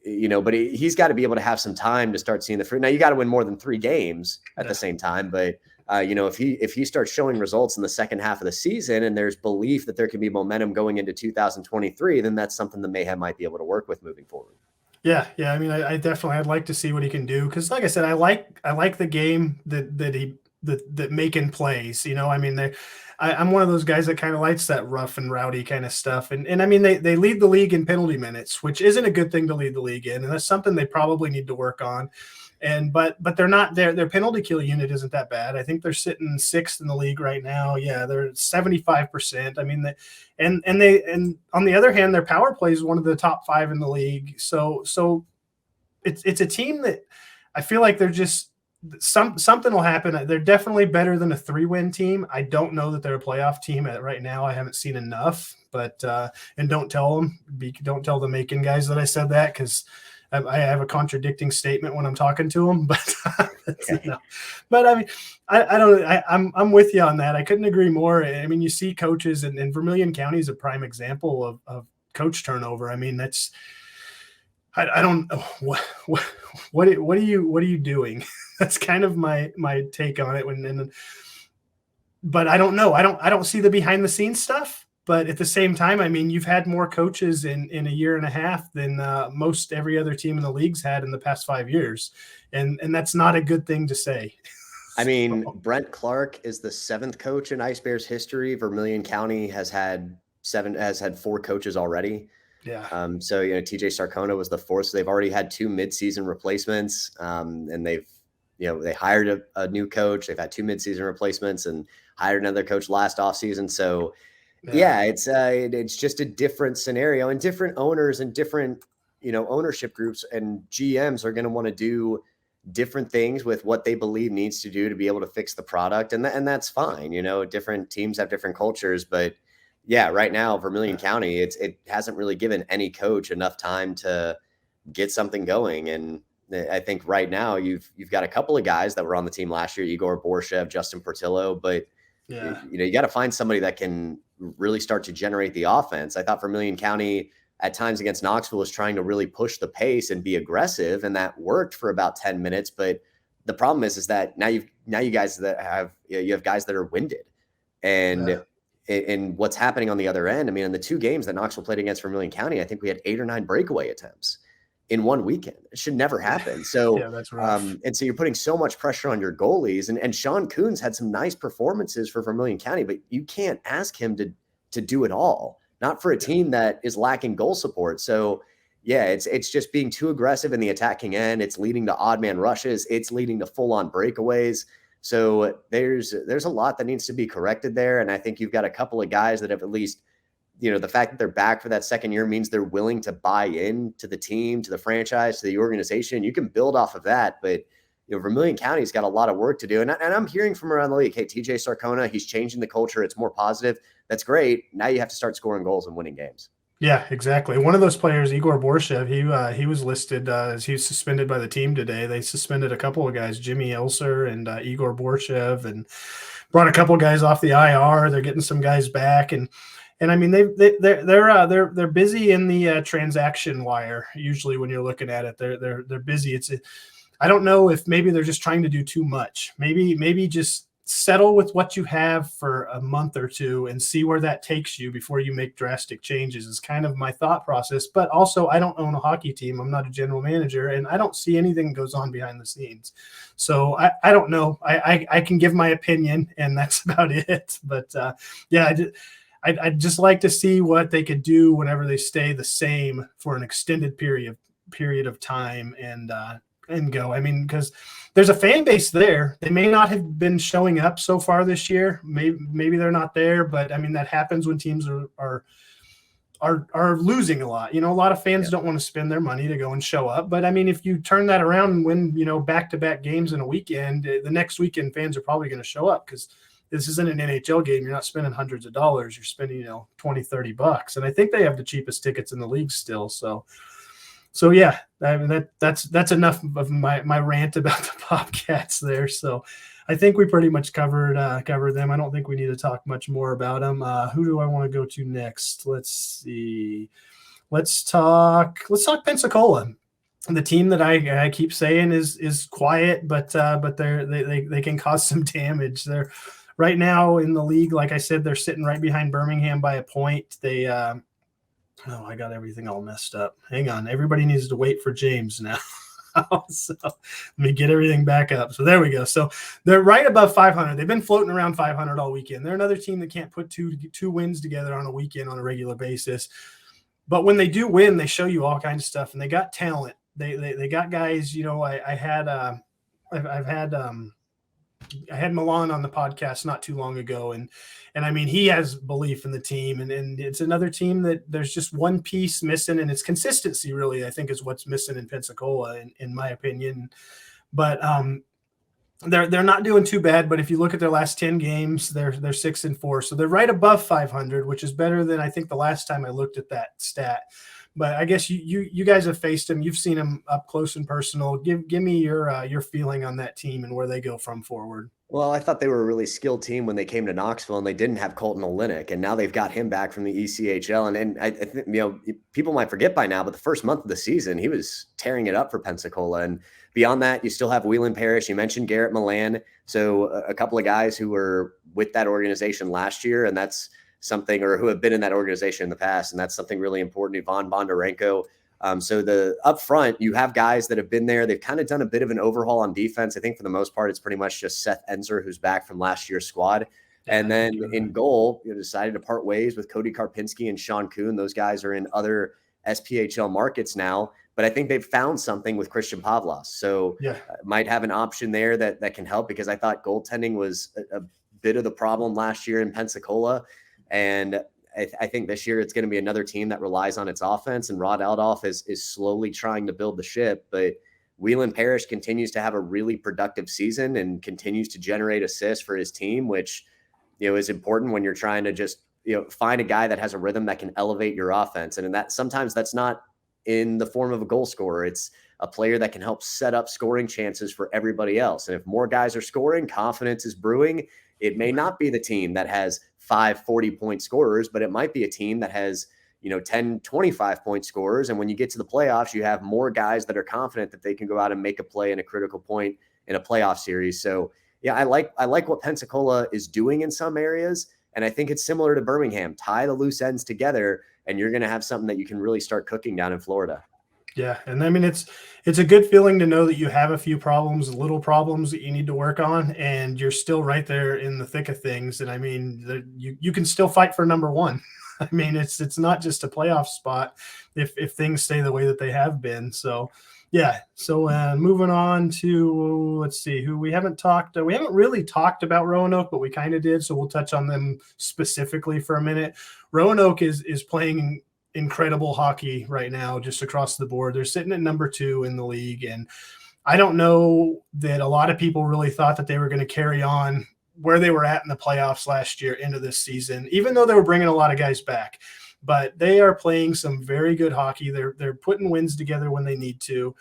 but he's got to be able to have some time to start seeing the fruit. Now, you got to win more than 3 games at the same time, but if he starts showing results in the second half of the season, and there's belief that there can be momentum going into 2023, then that's something that Mayhem might be able to work with moving forward. Yeah. I mean, I'd like to see what he can do, because, like I said, I like the game that Macon plays. I mean, I'm one of those guys that kind of likes that rough and rowdy kind of stuff, and I mean, they lead the league in penalty minutes, which isn't a good thing to lead the league in, and that's something they probably need to work on. But they're not their penalty kill unit isn't that bad. I think they're sitting 6th in the league right now. Yeah, they're 75%. I mean, and on the other hand, their power play is one of the top 5 in the league. So it's a team that I feel like they're just something will happen. They're definitely better than a 3-win team. I don't know that they're a playoff team right now. I haven't seen enough, but and don't tell the Macon guys that I said that, because I have a contradicting statement when I'm talking to them, but but I mean, I'm with you on that. I couldn't agree more. I mean, you see coaches, and Vermilion County is a prime example of coach turnover. I mean, that's, I don't know what are you doing? That's kind of my take on it. But I don't know. I don't see the behind the scenes stuff. But at the same time, I mean, you've had more coaches in a year and a half than most every other team in the league's had in the past 5 years. And that's not a good thing to say. I mean, Brent Clark is the 7th coach in Ice Bears history. Vermilion County has had 4 coaches already. Yeah. So, TJ Sarcona was the 4th. So they've already had 2 midseason replacements. And they've, they hired a new coach. They've had 2 midseason replacements and hired another coach last offseason. So, yeah, it's just a different scenario, and different owners and different, ownership groups and GMs are going to want to do different things with what they believe needs to do to be able to fix the product. And that's fine. Different teams have different cultures, but yeah, right now, Vermilion County, it hasn't really given any coach enough time to get something going. And I think right now you've got a couple of guys that were on the team last year, Igor Borshev, Justin Portillo, but you got to find somebody that can really start to generate the offense. I thought Vermilion County at times against Knoxville was trying to really push the pace and be aggressive, and that worked for about 10 minutes. But the problem is that now you guys that have guys that are winded, and what's happening on the other end. I mean, in the 2 games that Knoxville played against Vermilion County, I think we had 8 or 9 breakaway attempts in one weekend. It should never happen. So, that's rough. And so you're putting so much pressure on your goalies, and Sean Coons had some nice performances for Vermilion County, but you can't ask him to do it all, not for a team that is lacking goal support. So yeah, it's just being too aggressive in the attacking end. It's leading to odd man rushes. It's leading to full on breakaways. So there's a lot that needs to be corrected there. And I think you've got a couple of guys that have at least, the fact that they're back for that second year means they're willing to buy in to the team, to the franchise, to the organization. You can build off of that, but Vermilion County's got a lot of work to do. And I'm hearing from around the league, hey, TJ Sarcona, he's changing the culture. It's more positive. That's great. Now you have to start scoring goals and winning games. Yeah, exactly. One of those players, Igor Borshev, he was listed as he was suspended by the team today. They suspended a couple of guys, Jimmy Elser and Igor Borshev, and brought a couple of guys off the IR. They're getting some guys back, and I mean they're busy in the transaction wire. Usually when you're looking at it, they're busy. I don't know if maybe they're just trying to do too much. Maybe just settle with what you have for a month or two and see where that takes you before you make drastic changes is kind of my thought process. But also, I don't own a hockey team. I'm not a general manager, and I don't see anything that goes on behind the scenes. So I don't know. I can give my opinion, and that's about it. But I'd just like to see what they could do whenever they stay the same for an extended period of time and go. I mean, because there's a fan base there. They may not have been showing up so far this year. Maybe they're not there, but I mean, that happens when teams are losing a lot. A lot of fans don't want to spend their money to go and show up. But I mean, if you turn that around and win, back-to-back games in a weekend, the next weekend fans are probably going to show up because this isn't an NHL game. You're not spending hundreds of dollars. You're spending, $20-$30. And I think they have the cheapest tickets in the league still. So yeah, I mean, that's enough of my rant about the Bobcats there. So I think we pretty much covered them. I don't think we need to talk much more about them. Who do I want to go to next? Let's see. Let's talk Pensacola. The team that I keep saying is quiet, but they can cause some damage. They're right now in the league. Like I said, they're sitting right behind Birmingham by a point. They I got everything all messed up. Hang on. Everybody needs to wait for James now. So let me get everything back up. So there we go. So they're right above 500. They've been floating around 500 all weekend. They're another team that can't put two wins together on a weekend on a regular basis. But when they do win, they show you all kinds of stuff, and they got talent. They got guys. I had Milan on the podcast not too long ago, and I mean, he has belief in the team, and it's another team that there's just one piece missing, and it's consistency really, I think, is what's missing in Pensacola, in my opinion. But they're not doing too bad, but if you look at their last 10 games, they're 6-4. So they're right above 500, which is better than I think the last time I looked at that stat. But I guess you guys have faced him. You've seen him up close and personal. Give me your feeling on that team and where they go from forward. Well, I thought they were a really skilled team when they came to Knoxville, and they didn't have Colton Olynyk, and now they've got him back from the ECHL. And I think, people might forget by now, but the first month of the season, he was tearing it up for Pensacola. And beyond that, you still have Whelan Parrish. You mentioned Garrett Milan. So a couple of guys who were with that organization last year, and that's something, or who have been in that organization in the past. And that's something really important. Ivan Bondarenko. So the up front, you have guys that have been there. They've kind of done a bit of an overhaul on defense. I think for the most part, it's pretty much just Seth Enzer, who's back from last year's squad. And then in goal, decided to part ways with Cody Karpinski and Sean Kuhn. Those guys are in other SPHL markets now, but I think they've found something with Christian Pavlos. So might have an option there that can help, because I thought goaltending was a bit of the problem last year in Pensacola. And I think this year it's going to be another team that relies on its offense, and Rod Aldoff is slowly trying to build the ship. But Whelan Parrish continues to have a really productive season and continues to generate assists for his team, which, is important when you're trying to just, find a guy that has a rhythm that can elevate your offense. And that sometimes that's not in the form of a goal scorer. It's a player that can help set up scoring chances for everybody else. And if more guys are scoring, confidence is brewing. It may not be the team that has 5 40-point scorers, but it might be a team that has, 10, 25-point scorers. And when you get to the playoffs, you have more guys that are confident that they can go out and make a play in a critical point in a playoff series. So yeah, I like what Pensacola is doing in some areas. And I think it's similar to Birmingham. Tie the loose ends together, and you're going to have something that you can really start cooking down in Florida. Yeah. And I mean, it's a good feeling to know that you have a few problems, little problems that you need to work on, and you're still right there in the thick of things. And I mean, you can still fight for number one. I mean, it's not just a playoff spot if things stay the way that they have been. So yeah. So moving on to, let's see, who we haven't really talked about Roanoke, but we kind of did. So we'll touch on them specifically for a minute. Roanoke is playing incredible hockey right now, just across the board. They're sitting at number 2 in the league. And I don't know that a lot of people really thought that they were going to carry on where they were at in the playoffs last year into this season, even though they were bringing a lot of guys back. But they are playing some very good hockey. They're putting wins together when they need to.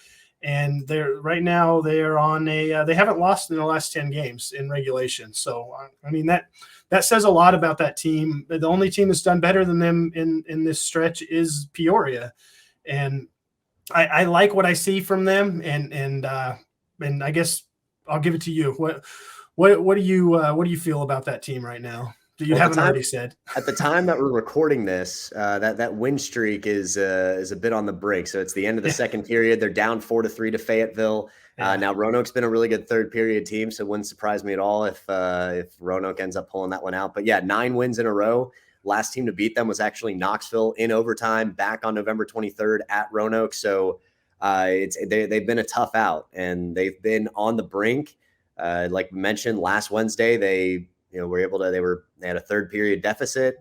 And right now they are on they haven't lost in the last 10 games in regulation. So, I mean, that says a lot about that team. The only team that's done better than them in this stretch is Peoria. And I like what I see from them. And I guess I'll give it to you. What do you feel about that team right now? Do you haven't already said? At the time that we're recording this, that win streak is a bit on the brink. So it's the end of the second period. They're down 4-3 to Fayetteville. Now Roanoke's been a really good third period team, so it wouldn't surprise me at all if Roanoke ends up pulling that one out. But yeah, 9 wins in a row. Last team to beat them was actually Knoxville in overtime back on November 23rd at Roanoke. So they've been a tough out, and they've been on the brink. Like we mentioned last Wednesday, they had a third period deficit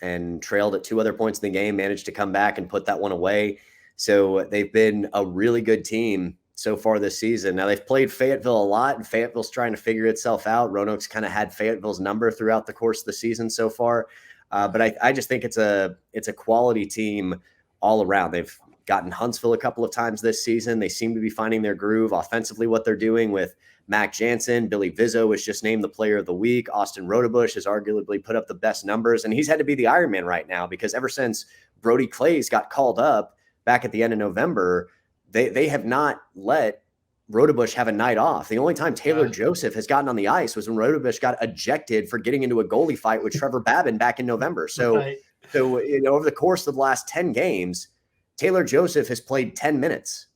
and trailed at 2 other points in the game, managed to come back and put that one away. So they've been a really good team so far this season. Now they've played Fayetteville a lot, and Fayetteville's trying to figure itself out. Roanoke's kind of had Fayetteville's number throughout the course of the season so far. But I just think it's a quality team all around. They've gotten Huntsville a couple of times this season. They seem to be finding their groove offensively, what they're doing with Mac Jansen. Billy Vizzo was just named the player of the week. Austin Rodebush has arguably put up the best numbers, and he's had to be the Iron Man right now because ever since Brody Clays got called up back at the end of November, they have not let Rodebush have a night off. The only time Taylor Joseph has gotten on the ice was when Rodebush got ejected for getting into a goalie fight with Trevor Babin back in November. So over the course of the last 10 games, Taylor Joseph has played 10 minutes.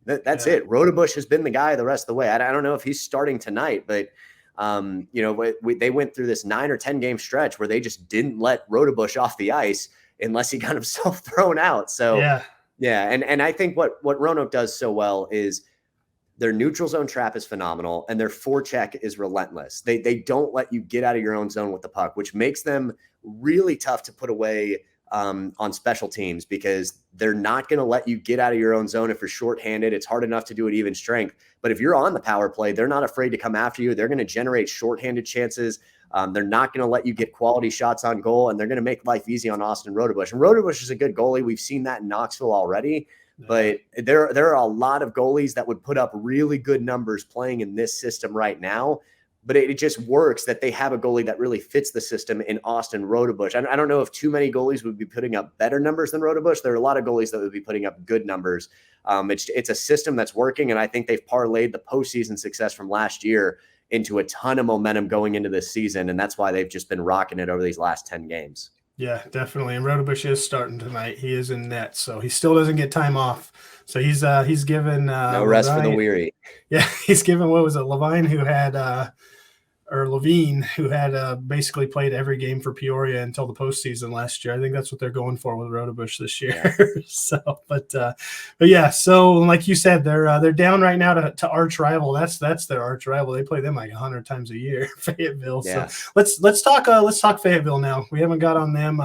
That's it. Rodebush has been the guy the rest of the way. I don't know if he's starting tonight, but they went through this 9 or 10 game stretch where they just didn't let Rodebush off the ice unless he got himself thrown out. So and I think what Roanoke does so well is their neutral zone trap is phenomenal, and their forecheck is relentless. They don't let you get out of your own zone with the puck, which makes them really tough to put away on special teams because they're not going to let you get out of your own zone if you're shorthanded. It's hard enough to do it even strength. But if you're on the power play, they're not afraid to come after you. They're going to generate shorthanded chances. They're not going to let you get quality shots on goal, and they're going to make life easy on Austin Rodebush. And Rodebush is a good goalie. We've seen that in Knoxville already. But there are a lot of goalies that would put up really good numbers playing in this system right now. But it just works that they have a goalie that really fits the system in Austin Rodebush. I don't know if too many goalies would be putting up better numbers than Rodebush. There are a lot of goalies that would be putting up good numbers. It's a system that's working, and I think they've parlayed the postseason success from last year into a ton of momentum going into this season, and that's why they've just been rocking it over these last 10 games. Yeah, definitely. And Rodebush is starting tonight. He is in net, so he still doesn't get time off. So he's given no rest for the weary. Yeah, he's given Levine who had basically played every game for Peoria until the postseason last year. I think that's what they're going for with Rodebush this year. Yeah. So, but yeah. So like you said, they're down right now to arch rival. That's their arch rival. They play them like 100 times a year, Fayetteville. Yeah. So let's talk Fayetteville now. We haven't got on them.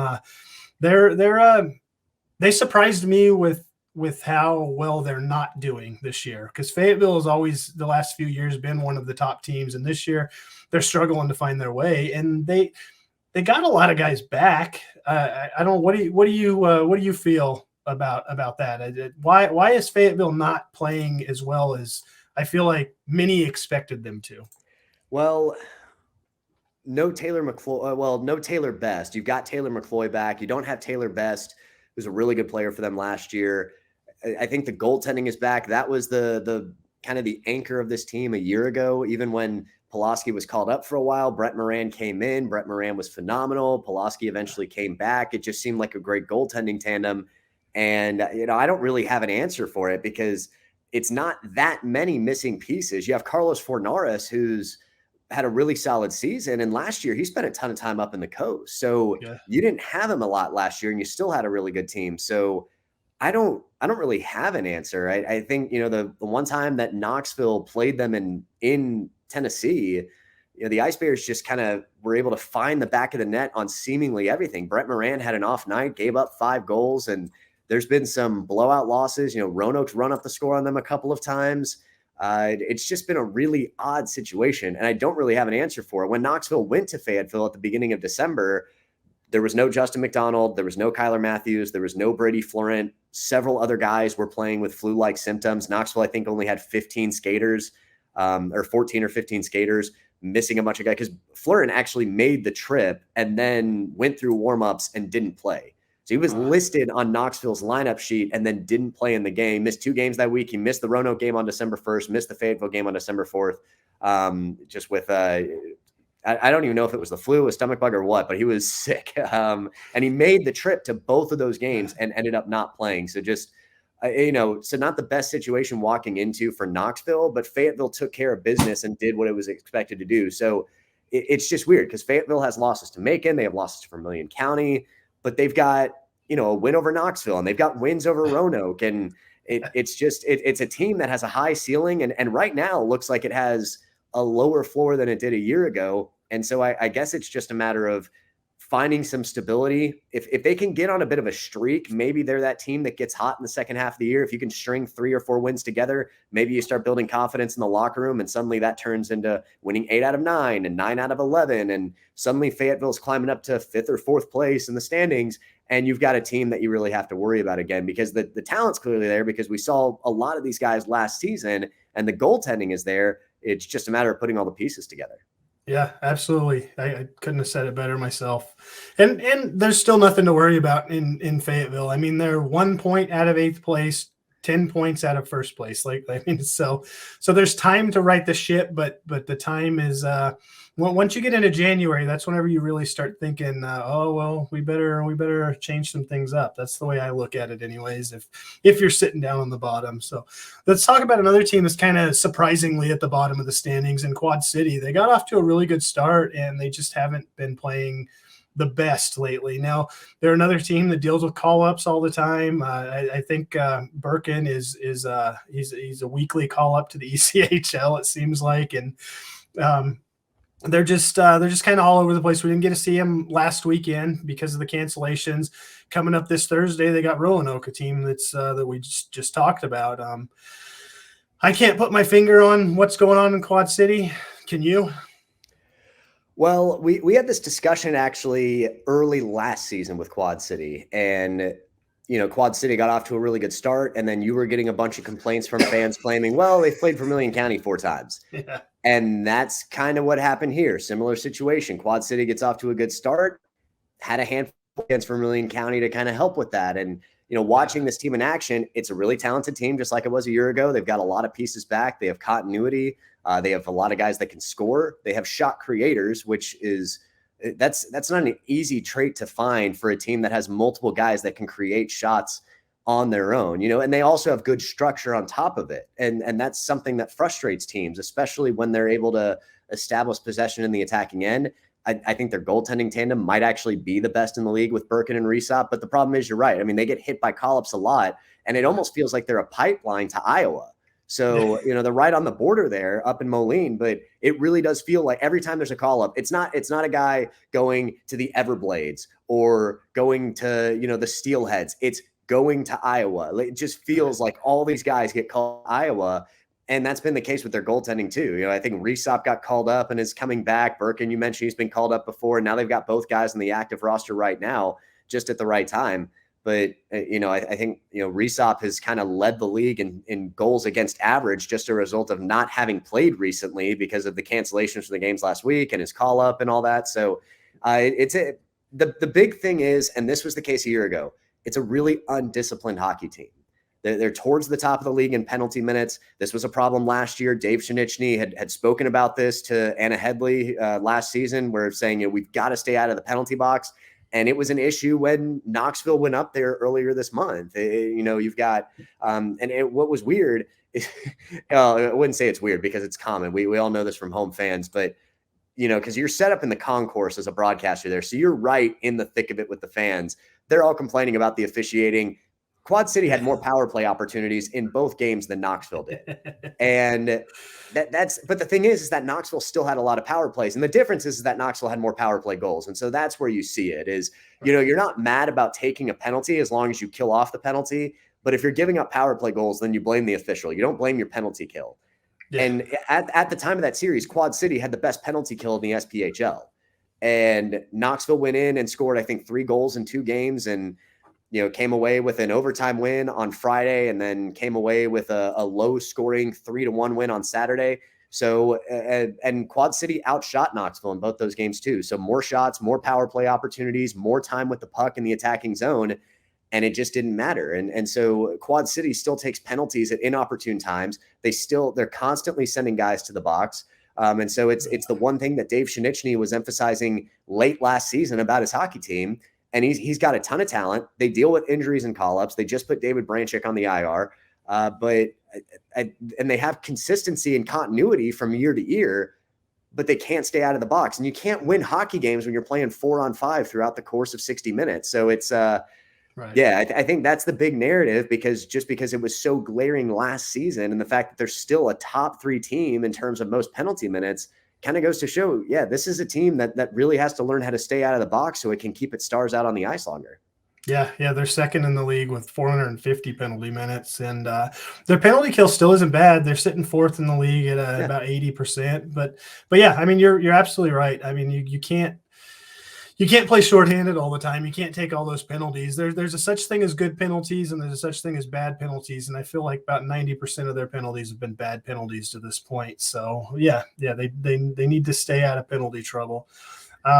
They surprised me with how well they're not doing this year, because Fayetteville has always the last few years been one of the top teams, and this year they're struggling to find their way, and they got a lot of guys back. I don't. What do you feel about that? Why is Fayetteville not playing as well as I feel like many expected them to? Well, no Taylor McCloy. No Taylor Best. You've got Taylor McCloy back. You don't have Taylor Best, who's a really good player for them last year. I think the goaltending is back. That was the kind of the anchor of this team a year ago. Even when Pulaski was called up for a while, Brett Moran came in. Brett Moran was phenomenal. Pulaski eventually came back. It just seemed like a great goaltending tandem. And, I don't really have an answer for it because it's not that many missing pieces. You have Carlos Fornares, who's had a really solid season. And last year he spent a ton of time up in the coast. So you didn't have him a lot last year, and you still had a really good team. So I don't really have an answer. I think, the one time that Knoxville played them in Tennessee, the Ice Bears just kind of were able to find the back of the net on seemingly everything. Brett Moran had an off night, gave up 5 goals, and there's been some blowout losses. Roanoke's run up the score on them a couple of times. It's just been a really odd situation, and I don't really have an answer for it. When Knoxville went to Fayetteville at the beginning of December, there was no Justin McDonald. There was no Kyler Matthews. There was no Brady Florent. Several other guys were playing with flu-like symptoms. Knoxville, I think, only had 15 skaters, or 14 or 15 skaters, missing a bunch of guys because Florent actually made the trip and then went through warm-ups and didn't play. So he was listed on Knoxville's lineup sheet and then didn't play in the game, missed 2 games that week. He missed the Roanoke game on December 1st, missed the Fayetteville game on December 4th, just with I don't even know if it was the flu, a stomach bug, or what, but he was sick. And he made the trip to both of those games and ended up not playing. So just, so not the best situation walking into for Knoxville, but Fayetteville took care of business and did what it was expected to do. So it's just weird because Fayetteville has losses to Macon. They have losses to Vermilion County, but they've got, a win over Knoxville and they've got wins over Roanoke. And it's a team that has a high ceiling and right now looks like it has a lower floor than it did a year ago. And so I guess it's just a matter of finding some stability. If they can get on a bit of a streak, maybe they're that team that gets hot in the second half of the year. If you can string 3 or 4 wins together, maybe you start building confidence in the locker room and suddenly that turns into winning 8 out of 9 and 9 out of 11. And suddenly Fayetteville's climbing up to 5th or 4th place in the standings. And you've got a team that you really have to worry about again, because the talent's clearly there because we saw a lot of these guys last season and the goaltending is there. It's just a matter of putting all the pieces together. Yeah, absolutely. I couldn't have said it better myself. And there's still nothing to worry about in Fayetteville. I mean, they're 1 point out of 8th place, 10 points out of 1st place. So there's time to right the ship, but the time is once you get into January, that's whenever you really start thinking, we better change some things up. That's the way I look at it anyways, if you're sitting down on the bottom. So let's talk about another team that's kind of surprisingly at the bottom of the standings in Quad City. They got off to a really good start and they just haven't been playing the best lately. Now they're another team that deals with call-ups all the time. I think Birkin is he's a weekly call-up to the ECHL, it seems like, and they're just kind of all over the place. We didn't get to see him last weekend because of the cancellations. Coming up this Thursday, they got Roanoke, a team that's that we just talked about. I can't put my finger on what's going on in Quad City. Can you? Well, we had this discussion actually early last season with Quad City, and Quad City got off to a really good start, and then you were getting a bunch of complaints from fans claiming, well, they played Vermilion County 4 times. Yeah. And that's kind of what happened here. Similar situation. Quad City gets off to a good start, had a handful against Vermilion County to kind of help with that. And, watching this team in action, it's a really talented team, just like it was a year ago. They've got a lot of pieces back. They have continuity. They have a lot of guys that can score. They have shot creators, which is that's not an easy trait to find for a team that has multiple guys that can create shots on their own, and they also have good structure on top of it. And that's something that frustrates teams, especially when they're able to establish possession in the attacking end. I think their goaltending tandem might actually be the best in the league with Birkin and Resop. But the problem is, you're right. I mean, they get hit by call-ups a lot, and it almost feels like they're a pipeline to Iowa. So, they're right on the border there up in Moline, but it really does feel like every time there's a call-up, it's not a guy going to the Everblades or going to, the Steelheads. It's going to Iowa. It just feels like all these guys get called to Iowa. And that's been the case with their goaltending too. I think Resop got called up and is coming back. Birkin, you mentioned he's been called up before. And now they've got both guys on the active roster right now, just at the right time. But, I think, Resop has kind of led the league in goals against average, just a result of not having played recently because of the cancellations for the games last week and his call up and all that. So the big thing is, and this was the case a year ago, it's a really undisciplined hockey team. They're towards the top of the league in penalty minutes. This was a problem last year. Dave Shinichny had spoken about this to Anna Headley last season, where saying, we've got to stay out of the penalty box. And it was an issue when Knoxville went up there earlier this month. You've got what was weird is, I wouldn't say it's weird because it's common. We all know this from home fans, but because you're set up in the concourse as a broadcaster there. So you're right in the thick of it with the fans. They're all complaining about the officiating. Quad City had more power play opportunities in both games than Knoxville did. And but the thing is that Knoxville still had a lot of power plays. And the difference is that Knoxville had more power play goals. And so that's where you see it is, you're not mad about taking a penalty as long as you kill off the penalty. But if you're giving up power play goals, then you blame the official. You don't blame your penalty kill. Yeah. And at the time of that series, Quad City had the best penalty kill in the SPHL. And Knoxville went in and scored, I think, 3 goals in 2 games and, came away with an overtime win on Friday and then came away with a low scoring 3-1 win on Saturday. So, and Quad City outshot Knoxville in both those games too. So more shots, more power play opportunities, more time with the puck in the attacking zone, and it just didn't matter. And so Quad City still takes penalties at inopportune times. They're constantly sending guys to the box. And so it's the one thing that Dave Shinichny was emphasizing late last season about his hockey team. And he's got a ton of talent. They deal with injuries and call-ups. They just put David Branchik on the IR. And they have consistency and continuity from year to year, but they can't stay out of the box. And you can't win hockey games when you're playing 4-on-5 throughout the course of 60 minutes. So it's right. Yeah, I think that's the big narrative, because it was so glaring last season, and the fact that they're still a top 3 team in terms of most penalty minutes kind of goes to show, yeah, this is a team that really has to learn how to stay out of the box so it can keep its stars out on the ice longer. Yeah, they're second in the league with 450 penalty minutes, and their penalty kill still isn't bad. They're sitting 4th in the league at about 80%. But yeah, I mean, you're absolutely right. I mean, you can't play shorthanded all the time. You can't take all those penalties. There's a such thing as good penalties, and there's a such thing as bad penalties. And I feel like about 90% of their penalties have been bad penalties to this point. So yeah, they need to stay out of penalty trouble.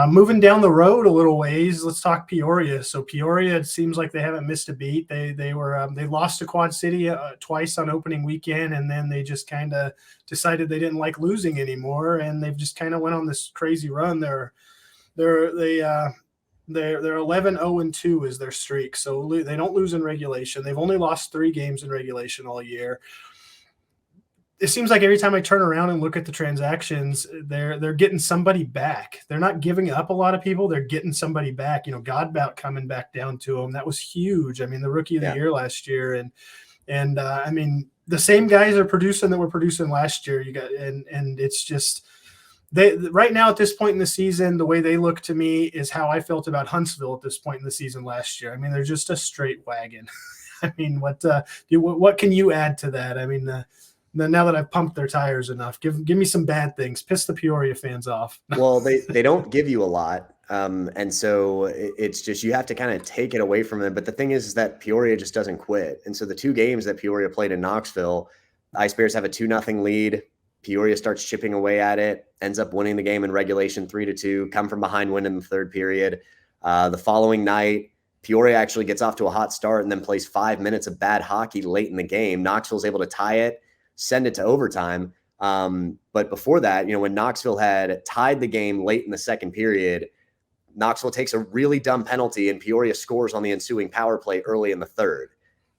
Moving down the road a little ways, let's talk Peoria. So Peoria, it seems like they haven't missed a beat. They lost to Quad City twice on opening weekend, and then they just kind of decided they didn't like losing anymore, and they've just kind of went on this crazy run. They're 11-0-2 is their streak. So they don't lose in regulation. They've only lost 3 games in regulation all year. It seems like every time I turn around and look at the transactions, they're getting somebody back. They're not giving up a lot of people. They're getting somebody back. Godbout coming back down to them. That was huge. I mean, the rookie of the year last year. And I mean, the same guys are producing that were producing last year. And it's just, right now at this point in the season, the way they look to me is how I felt about Huntsville at this point in the season last year. I mean, they're just a straight wagon. I mean, what can you add to that? I mean, now that I've pumped their tires enough, give me some bad things. Piss the Peoria fans off. Well, they don't give you a lot. And so it's just, you have to kind of take it away from them. But the thing is that Peoria just doesn't quit. And so the 2 games that Peoria played in Knoxville, Ice Bears have a 2-0 lead. Peoria starts chipping away at it, ends up winning the game in regulation 3-2, come from behind win in the 3rd period. The following night, Peoria actually gets off to a hot start and then plays 5 minutes of bad hockey late in the game. Knoxville's able to tie it, send it to overtime. But before that, when Knoxville had tied the game late in the 2nd period, Knoxville takes a really dumb penalty and Peoria scores on the ensuing power play early in the 3rd.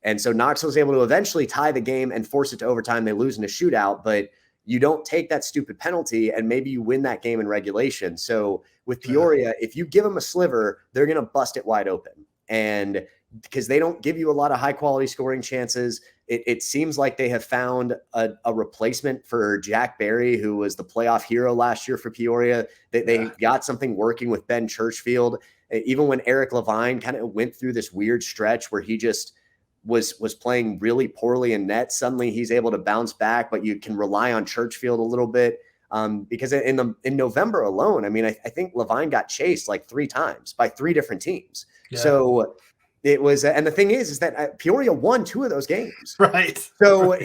And so Knoxville's able to eventually tie the game and force it to overtime. They lose in a shootout, but you don't take that stupid penalty and maybe you win that game in regulation. So with Peoria, if you give them a sliver, they're going to bust it wide open. And because they don't give you a lot of high quality scoring chances, it seems like they have found a replacement for Jack Barry, who was the playoff hero last year for Peoria. They got something working with Ben Churchfield. Even when Eric Levine kind of went through this weird stretch where he just was playing really poorly in net, suddenly he's able to bounce back, but you can rely on Churchfield a little bit. Because in November alone, I mean, I think Levine got chased like 3 times by 3 different teams. Yeah. So it was, and the thing is that Peoria won 2 of those games. Right. So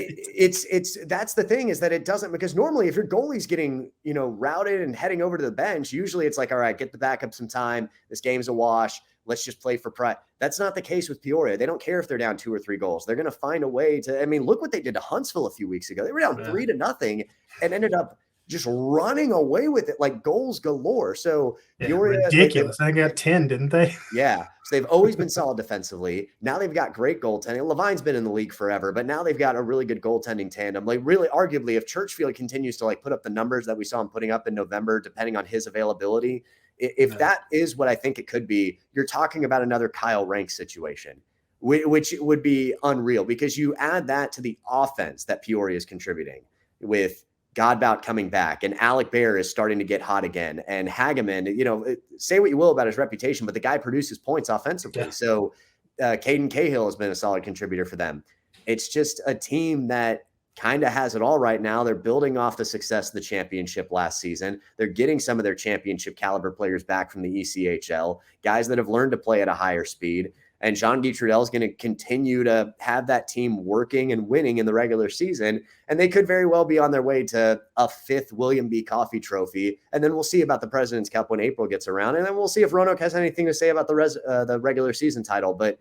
that's the thing, is that it doesn't, because normally if your goalie's getting, routed and heading over to the bench, usually it's like, all right, get the backup some time. This game's a wash. Let's just play for pride. That's not the case with Peoria. They don't care if they're down 2 or 3 goals. They're going to find a way to, I mean, look what they did to Huntsville a few weeks ago. They were down 3-0 and ended up just running away with it, like goals galore. So Peoria, ridiculous. They got 10, didn't they? Yeah. So they've always been solid defensively. Now they've got great goaltending. Levine's been in the league forever, but now they've got a really good goaltending tandem. Like, really, arguably, if Churchfield continues to put up the numbers that we saw him putting up in November, depending on his availability, if that is what I think it could be, you're talking about another Kyle Rank situation, which would be unreal, because you add that to the offense that Peoria is contributing with Godbout coming back, and Alec Bear is starting to get hot again. And Hageman, say what you will about his reputation, but the guy produces points offensively. Yeah. So Caden Cahill has been a solid contributor for them. It's just a team that kind of has it all right now. They're building off the success of the championship last season. They're getting some of their championship caliber players back from the ECHL, guys that have learned to play at a higher speed. And Jean Guitrudel is going to continue to have that team working and winning in the regular season. And they could very well be on their way to a 5th William B. Coffey Trophy. And then we'll see about the President's Cup when April gets around. And then we'll see if Roanoke has anything to say about the regular season title. But,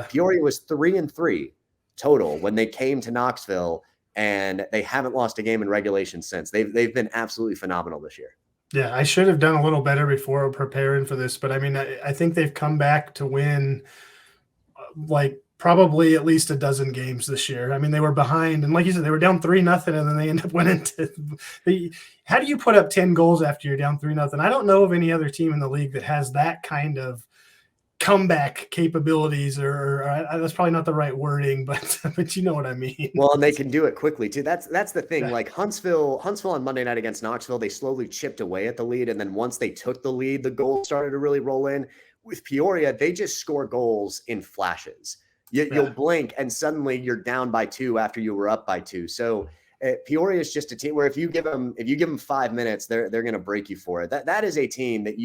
Peoria was 3-3 total when they came to Knoxville, and they haven't lost a game in regulation since. They've been absolutely phenomenal this year. Yeah, I should have done a little better before preparing for this, but I mean, I think they've come back to win like probably at least a dozen games this year. I mean, they were behind, and like you said, they were down 3-0, and then they end up winning. How do you put up 10 goals after you're down 3-0? I don't know of any other team in the league that has that kind of comeback capabilities, or that's probably not the right wording, but you know what I mean. Well, and they can do it quickly too. That's the thing. Yeah. Like Huntsville on Monday night against Knoxville, they slowly chipped away at the lead, and then once they took the lead, the goals started to really roll in. With Peoria, they just score goals in flashes. You'll blink, and suddenly you're down by 2 after you were up by 2. So Peoria is just a team where if you give them 5 minutes, they're going to break you for it. That is a team that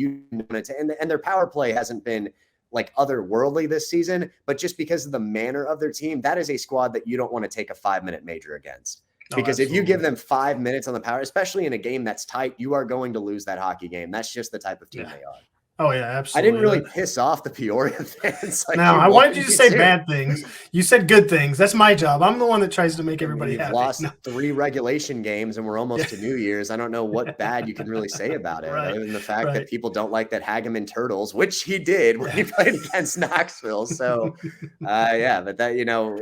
and their power play hasn't been like otherworldly this season, but just because of the manner of their team, that is a squad that you don't want to take a 5-minute major against. Because if you give them 5 minutes on the power, especially in a game that's tight, you are going to lose that hockey game. That's just the type of team they are. Oh, yeah, absolutely. I didn't really piss off the Peoria fans. No, I wanted you to say bad things. You said good things. That's my job. I'm the one that tries to make everybody happy. We've lost 3 regulation games, and we're almost to New Year's. I don't know what bad you can really say about it, other than the fact that people don't like that Hageman Turtles, which he did when he played against Knoxville. So, but that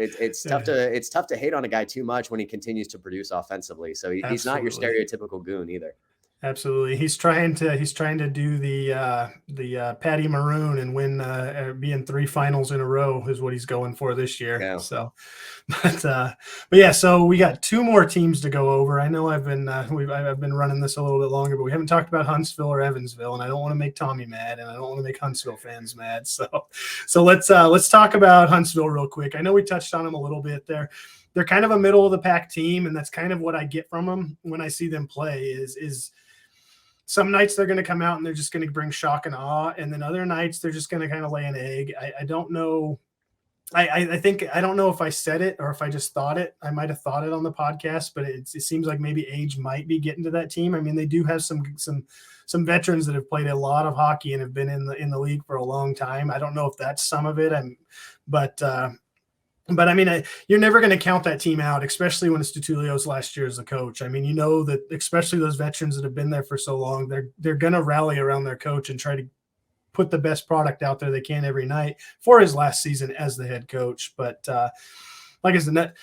it's tough to hate on a guy too much when he continues to produce offensively. So he's not your stereotypical goon either. Absolutely. He's trying to do the Patty Maroon and win, be in 3 finals in a row is what he's going for this year. Yeah. So, but yeah, so we got 2 more teams to go over. I know I've been running this a little bit longer, but we haven't talked about Huntsville or Evansville, and I don't want to make Tommy mad, and I don't want to make Huntsville fans mad. So let's talk about Huntsville real quick. I know we touched on them a little bit there. They're kind of a middle of the pack team, and that's kind of what I get from them when I see them play is some nights they're going to come out and they're just going to bring shock and awe. And then other nights they're just going to kind of lay an egg. I don't know. I think, I don't know if I said it or if I just thought it. I might've thought it on the podcast, but it seems like maybe age might be getting to that team. I mean, they do have some veterans that have played a lot of hockey and have been in the league for a long time. I don't know if that's some of it. But I mean, you're never going to count that team out, especially when it's Tutulio's last year as a coach. I mean, you know that especially those veterans that have been there for so long, they're going to rally around their coach and try to put the best product out there they can every night for his last season as the head coach. But like I said,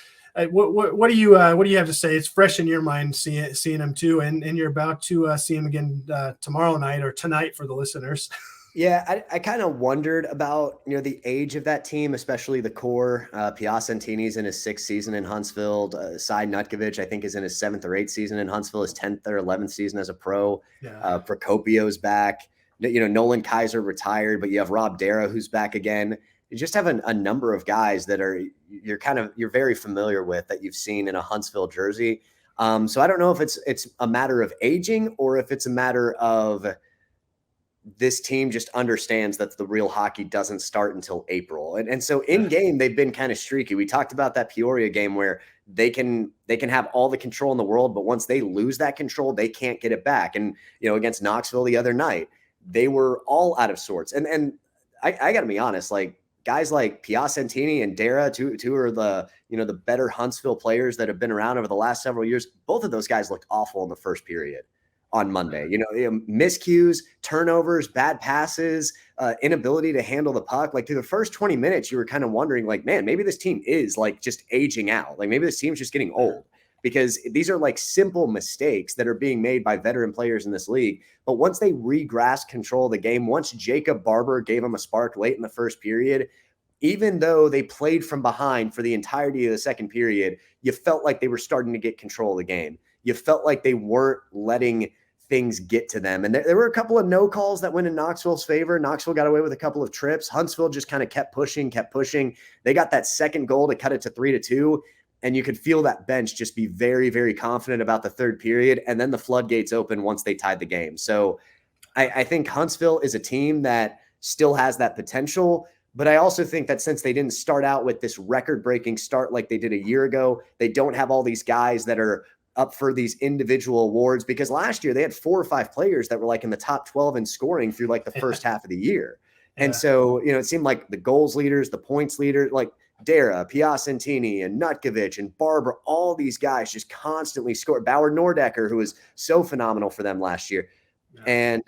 what do you have to say? It's fresh in your mind seeing him too, and you're about to see him again tomorrow night or tonight for the listeners. Yeah, I kind of wondered about, the age of that team, especially the core. Piacentini's in his 6th season in Huntsville. Cy Nutkovich, I think, is in his 7th or 8th season in Huntsville, his 10th or 11th season as a pro. Yeah. Procopio's back. Nolan Kaiser retired, but you have Rob Dara who's back again. You just have a number of guys that you're very familiar with that you've seen in a Huntsville jersey. So I don't know if it's a matter of aging or if it's a matter of this team just understands that the real hockey doesn't start until April. And so in game, they've been kind of streaky. We talked about that Peoria game where they can have all the control in the world, but once they lose that control, they can't get it back. And, against Knoxville the other night, they were all out of sorts. And I got to be honest, like guys like Piacentini and Dara, two are the better Huntsville players that have been around over the last several years. Both of those guys looked awful in the first period on Monday. Miscues, turnovers, bad passes, inability to handle the puck. Like through the first 20 minutes, you were kind of wondering like, man, maybe this team is like just aging out. Like maybe this team's just getting old, because these are like simple mistakes that are being made by veteran players in this league. But once they re-grasped control of the game, once Jacob Barber gave them a spark late in the first period, even though they played from behind for the entirety of the second period, you felt like they were starting to get control of the game. You felt like they weren't letting things get to them. And there were a couple of no calls that went in Knoxville's favor. Knoxville got away with a couple of trips. Huntsville just kind of kept pushing. They got that second goal to cut it to 3-2. And you could feel that bench just be very, very confident about the third period. And then the floodgates open once they tied the game. So I think Huntsville is a team that still has that potential, But I also think that since they didn't start out with this record-breaking start like they did a year ago, they don't have all these guys that are up for these individual awards, because last year they had 4 or 5 players that were like in the top 12 in scoring through like the first half of the year. And so, it seemed like the goals leaders, the points leaders, like Dara, Piacentini, and Nutkovich, and Barber, all these guys just constantly scored. Bauer Nordecker, who was so phenomenal for them last year. And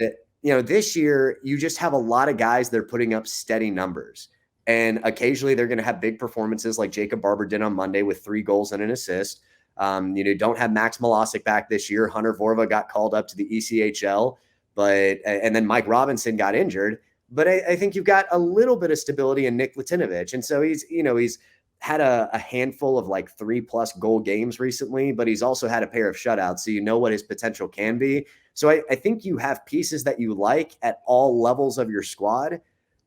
this year, you just have a lot of guys that are putting up steady numbers. And occasionally they're going to have big performances like Jacob Barber did on Monday with 3 goals and an assist. Don't have Max Milosic back this year. Hunter Vorva got called up to the ECHL, and then Mike Robinson got injured. But I think you've got a little bit of stability in Nick Latinovich. And so he's had a handful of like 3+ goal games recently, but he's also had a pair of shutouts. So you know what his potential can be. So I think you have pieces that you like at all levels of your squad.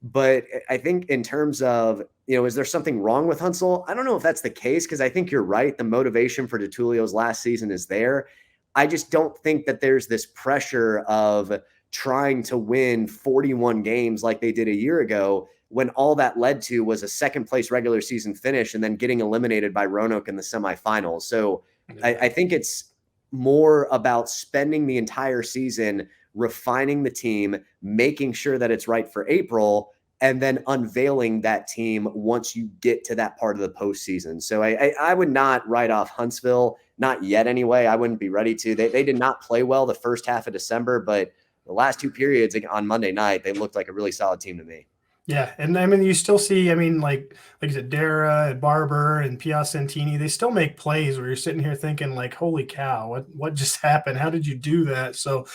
But I think in terms of, is there something wrong with Huntsville? I don't know if that's the case, because I think you're right. The motivation for DeTulio's last season is there. I just don't think that there's this pressure of trying to win 41 games like they did a year ago, when all that led to was a second-place regular season finish and then getting eliminated by Roanoke in the semifinals. So I think it's more about spending the entire season refining the team, making sure that it's right for April, and then unveiling that team once you get to that part of the postseason. So I would not write off Huntsville, not yet anyway. I wouldn't be ready to. They did not play well the first half of December, but the last 2 periods on Monday night, they looked like a really solid team to me. Yeah, and I mean, you still see, like you said, Dara and Barber and Piacentini, they still make plays where you're sitting here thinking like, holy cow, what just happened? How did you do that? So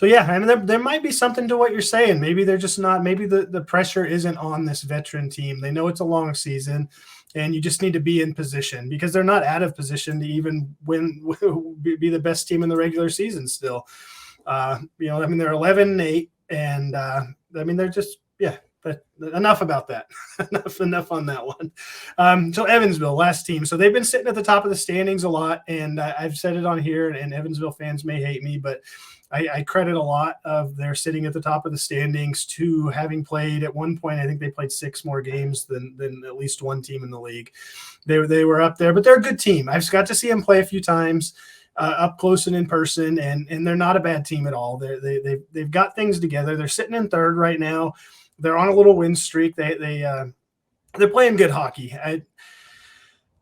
yeah, I mean, there might be something to what you're saying. Maybe they're just not, maybe the pressure isn't on this veteran team. They know it's a long season, and you just need to be in position, because they're not out of position to even be the best team in the regular season still. I mean, they're 11-8, and I mean, they're just, but enough about that. enough on that one. So Evansville, last team. So they've been sitting at the top of the standings a lot, and I've said it on here, and Evansville fans may hate me, but I credit a lot of their sitting at the top of the standings to having played at one point. I think they played 6 more games than at least one team in the league. They were up there, but they're a good team. I've got to see them play a few times. Up close and in person, and they're not a bad team at all. They've got things together. They're sitting in 3rd right now. They're on a little win streak. They're playing good hockey.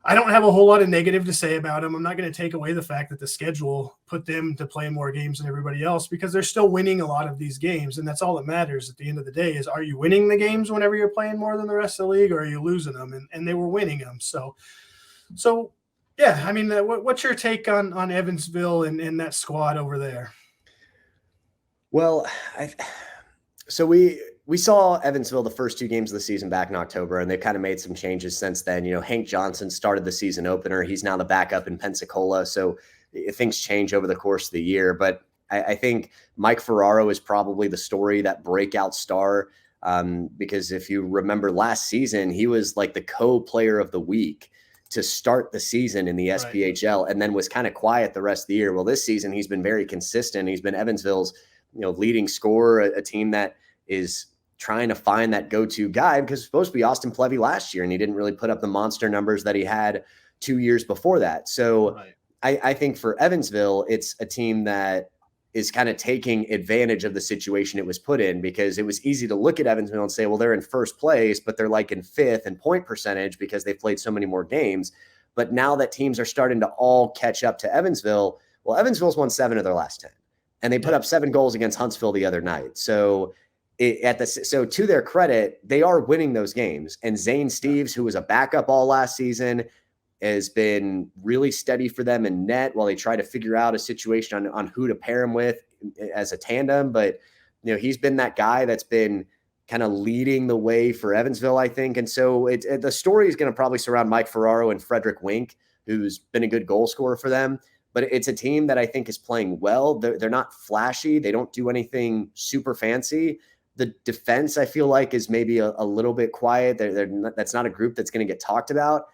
I don't have a whole lot of negative to say about them. I'm not going to take away the fact that the schedule put them to play more games than everybody else, because they're still winning a lot of these games, and that's all that matters at the end of the day is, are you winning the games whenever you're playing more than the rest of the league, or are you losing them? And they were winning them. So yeah, I mean, what's your take on Evansville and that squad over there? Well, so we saw Evansville the first 2 games of the season back in October, and they've kind of made some changes since then. Hank Johnson started the season opener. He's now the backup in Pensacola, so things change over the course of the year. But I think Mike Ferraro is probably the story, that breakout star, because if you remember last season, he was like the co-player of the week to start the season in the SPHL, and then was kind of quiet the rest of the year. Well, this season he's been very consistent. He's been Evansville's leading scorer, a team that is trying to find that go-to guy, because it's supposed to be Austin Plevy last year, and he didn't really put up the monster numbers that he had 2 years before that. So I think for Evansville, it's a team that is kind of taking advantage of the situation it was put in, because it was easy to look at Evansville and say, well, they're in 1st place, but they're like in 5th in point percentage because they've played so many more games. But now that teams are starting to all catch up to Evansville, well, Evansville's won 7 of their last 10, and they put up 7 goals against Huntsville the other night. So to their credit, they are winning those games. And Zane Steeves, who was a backup all last season, has been really steady for them in net while they try to figure out a situation on who to pair him with as a tandem. But, he's been that guy that's been kind of leading the way for Evansville, I think. And so the story is going to probably surround Mike Ferraro and Frederick Wink, who's been a good goal scorer for them. But it's a team that I think is playing well. They're not flashy. They don't do anything super fancy. The defense, I feel like, is maybe a little bit quiet. That's not a group that's going to get talked about.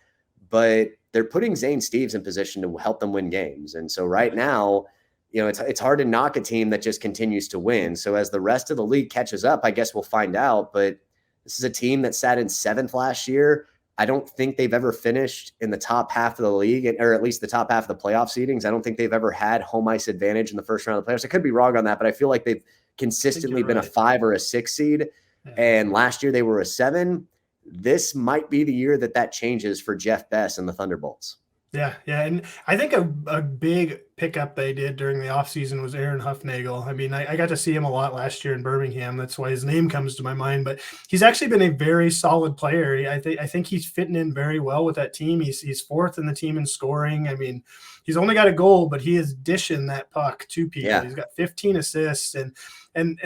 But they're putting Zane Steeves in position to help them win games. And so right now, it's hard to knock a team that just continues to win. So as the rest of the league catches up, I guess we'll find out. But This is a team that sat in 7th last year. I don't think they've ever finished in the top half of the league, or at least the top half of the playoff seedings. I don't think they've ever had home ice advantage in the first round of the playoffs. I could be wrong on that, but I feel like they've consistently been a 5 or a 6 seed. Yeah. And last year they were a 7. This might be the year that changes for Jeff Bess and the Thunderbolts. Yeah. And I think a big pickup they did during the offseason was Aaron Huffnagel. I mean, I got to see him a lot last year in Birmingham. That's why his name comes to my mind. But he's actually been a very solid player. I think he's fitting in very well with that team. He's 4th in the team in scoring. I mean, he's only got a goal, but he is dishing that puck to people. Yeah. He's got 15 assists, and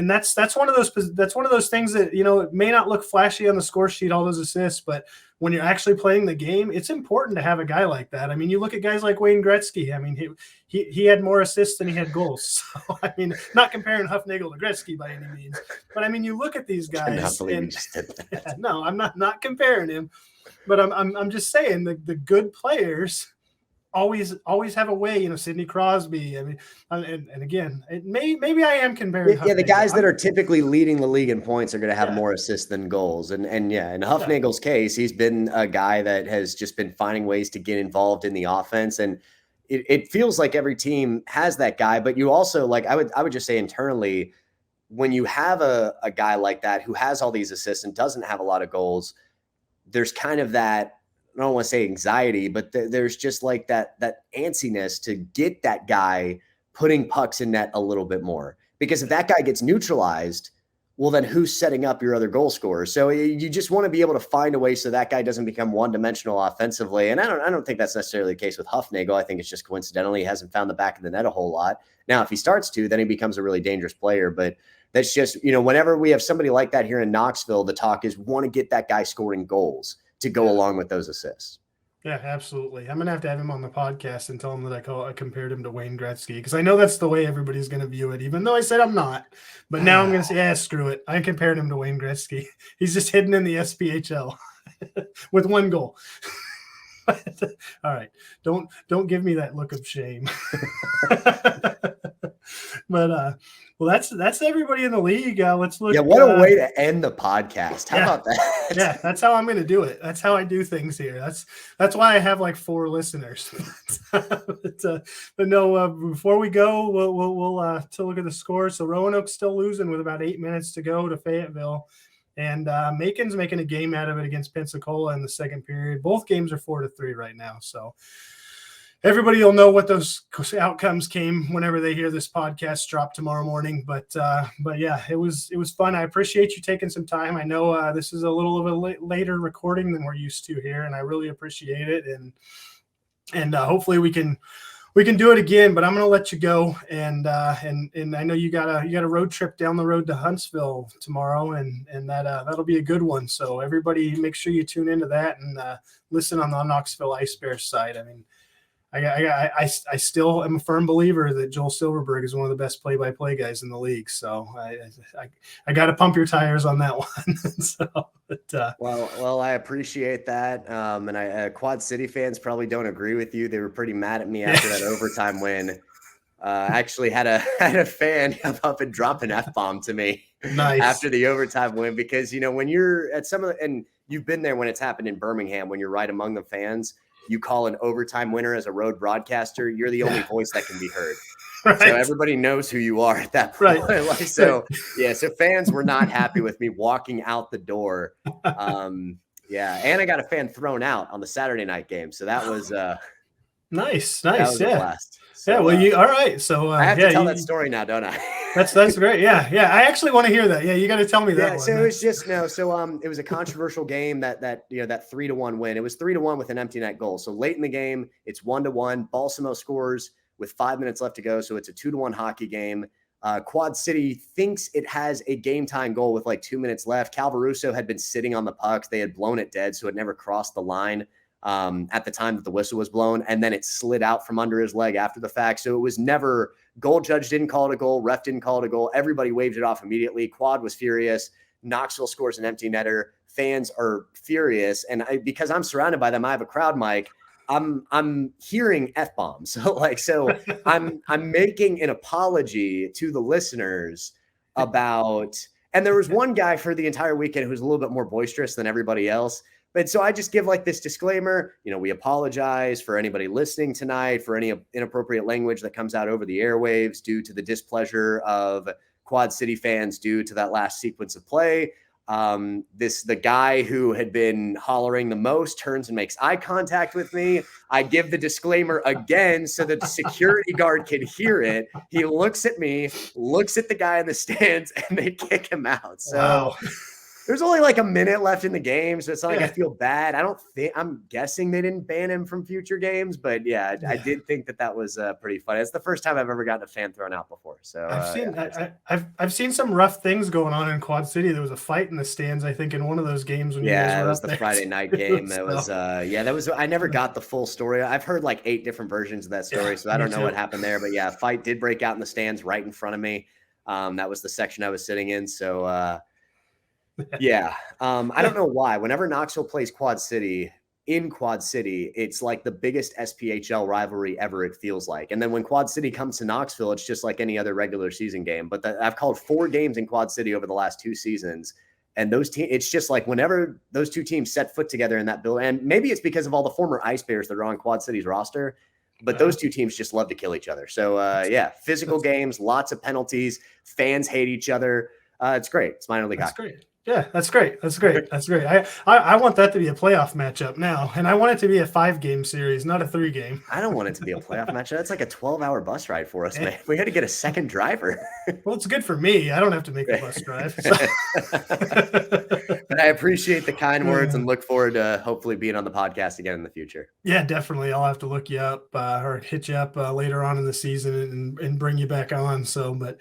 that's one of those things that, it may not look flashy on the score sheet, all those assists, but when you're actually playing the game, it's important to have a guy like that. I mean, you look at guys like Wayne Gretzky. I mean, he had more assists than he had goals. So, I mean, not comparing Huffnagel to Gretzky by any means, but I mean, you look at these guys. I cannot believe you just did that. Yeah, no, I'm not comparing him, but I'm just saying the good players always have a way, Sidney Crosby. I mean, and again, maybe I am comparing. Yeah, the guys that are typically leading the league in points are going to have more assists than goals. And in Huffnagel's case, he's been a guy that has just been finding ways to get involved in the offense. And it feels like every team has that guy, but you also, like, I would just say internally, when you have a guy like that who has all these assists and doesn't have a lot of goals, there's kind of that, I don't want to say anxiety, but there's just like that antsiness to get that guy putting pucks in net a little bit more. Because if that guy gets neutralized, well, then who's setting up your other goal scorers? So you just want to be able to find a way so that guy doesn't become one-dimensional offensively. And I don't think that's necessarily the case with Huffnagel. I think it's just coincidentally he hasn't found the back of the net a whole lot. Now, if he starts to, then he becomes a really dangerous player. But that's just, whenever we have somebody like that here in Knoxville, the talk is want to get that guy scoring goals to go along with those assists. Yeah, absolutely. I'm going to have him on the podcast and tell him that I compared him to Wayne Gretzky, because I know that's the way everybody's going to view it, even though I said I'm not. But now I'm going to say, screw it. I compared him to Wayne Gretzky. He's just hidden in the SPHL with 1 goal. All right. Don't give me that look of shame. But well, that's everybody in the league. Let's look. Yeah, what a way to end the podcast. How about that? Yeah, that's how I'm going to do it. That's how I do things here. That's why I have like 4 listeners. but no, before we go, we'll to look at the score. So Roanoke's still losing with about 8 minutes to go to Fayetteville, and Macon's making a game out of it against Pensacola in the second period. Both games are 4-3 right now. So everybody will know what those outcomes came whenever they hear this podcast drop tomorrow morning. But yeah, it was fun. I appreciate you taking some time. I know this is a little of a later recording than we're used to here, and I really appreciate it. And hopefully we can do it again. But I'm going to let you go. And I know you got a road trip down the road to Huntsville tomorrow, and that'll be a good one. So everybody, make sure you tune into that and listen on the Knoxville Ice Bears side. I mean, I still am a firm believer that Joel Silverberg is one of the best play-by-play guys in the league. So I got to pump your tires on that one. So, well, I appreciate that. And Quad City fans probably don't agree with you. They were pretty mad at me after that overtime win. I actually had a fan come up and drop an F-bomb to me after the overtime win, because, when you're at and you've been there when it's happened in Birmingham, when you're right among the fans, you call an overtime winner as a road broadcaster, you're the only voice that can be heard. Right. So everybody knows who you are at that point. Right. So fans were not happy with me walking out the door. And I got a fan thrown out on the Saturday night game. So that was nice. That was a blast. So, all right. So I have to tell that story now, don't I? That's great. Yeah. I actually want to hear that. Yeah, you got to tell me that one. So it was just it was a controversial game that 3-1 win. It was 3-1 with an empty net goal. So late in the game, it's 1-1. Balsamo scores with 5 minutes left to go. So it's a 2-1 hockey game. Quad City thinks it has a game time goal with like 2 minutes left. Calvaruso had been sitting on the pucks. They had blown it dead, so it never crossed the line at the time that the whistle was blown, and then it slid out from under his leg after the fact. So it was never, goal judge didn't call it a goal, ref didn't call it a goal. Everybody waved it off immediately. Quad was furious. Knoxville scores an empty netter. Fans are furious, and because I'm surrounded by them, I have a crowd mic. I'm hearing F-bombs. So I'm making an apology to the listeners about. And there was one guy for the entire weekend who was a little bit more boisterous than everybody else. But so I just give like this disclaimer, we apologize for anybody listening tonight, for any inappropriate language that comes out over the airwaves due to the displeasure of Quad City fans due to that last sequence of play. The guy who had been hollering the most turns and makes eye contact with me. I give the disclaimer again so that the security guard can hear it. He looks at me, looks at the guy in the stands, and they kick him out. So wow. There's only like a minute left in the game, so it's not like I feel bad. I'm guessing they didn't ban him from future games, but I did think that was pretty funny. It's the first time I've ever gotten a fan thrown out before. So I've seen some rough things going on in Quad City. There was a fight in the stands, I think, in one of those games when you guys were it was the Friday night game. It was I never got the full story. I've heard like 8 different versions of that story, so I don't know what happened there. But a fight did break out in the stands right in front of me. That was the section I was sitting in. So I don't know why. Whenever Knoxville plays Quad City, it's like the biggest SPHL rivalry ever, it feels like. And then when Quad City comes to Knoxville, it's just like any other regular season game. But I've called 4 games in Quad City over the last 2 seasons. And those teams, it's just like whenever those 2 teams set foot together in that building, and maybe it's because of all the former Ice Bears that are on Quad City's roster, but those 2 teams just love to kill each other. So physical games, lots of penalties, fans hate each other. It's great. It's minor league hockey. Great. Yeah, that's great. That's great. I want that to be a playoff matchup now, and I want it to be a 5-game series, not a 3-game. I don't want it to be a playoff matchup. That's like a 12-hour bus ride for us, man. We had to get a second driver. Well, it's good for me. I don't have to make a bus drive. So. But I appreciate the kind words and look forward to hopefully being on the podcast again in the future. Yeah, definitely. I'll have to look you up or hit you up later on in the season and bring you back on. So, but.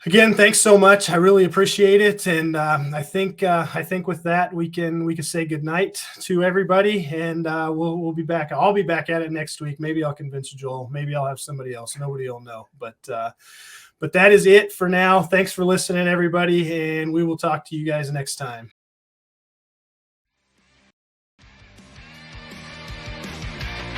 Again, thanks so much. I really appreciate it, and I think with that we can say goodnight to everybody, and we'll be back. I'll be back at it next week. Maybe I'll convince Joel. Maybe I'll have somebody else. Nobody will know. But that is it for now. Thanks for listening, everybody, and we will talk to you guys next time.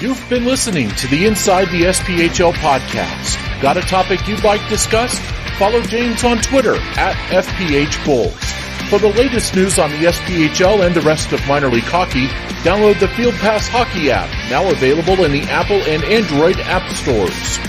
You've been listening to the Inside the SPHL podcast. Got a topic you'd like discussed? Follow James on Twitter at FPHBulls. For the latest news on the SPHL and the rest of minor league hockey, download the Field Pass Hockey app, now available in the Apple and Android app stores.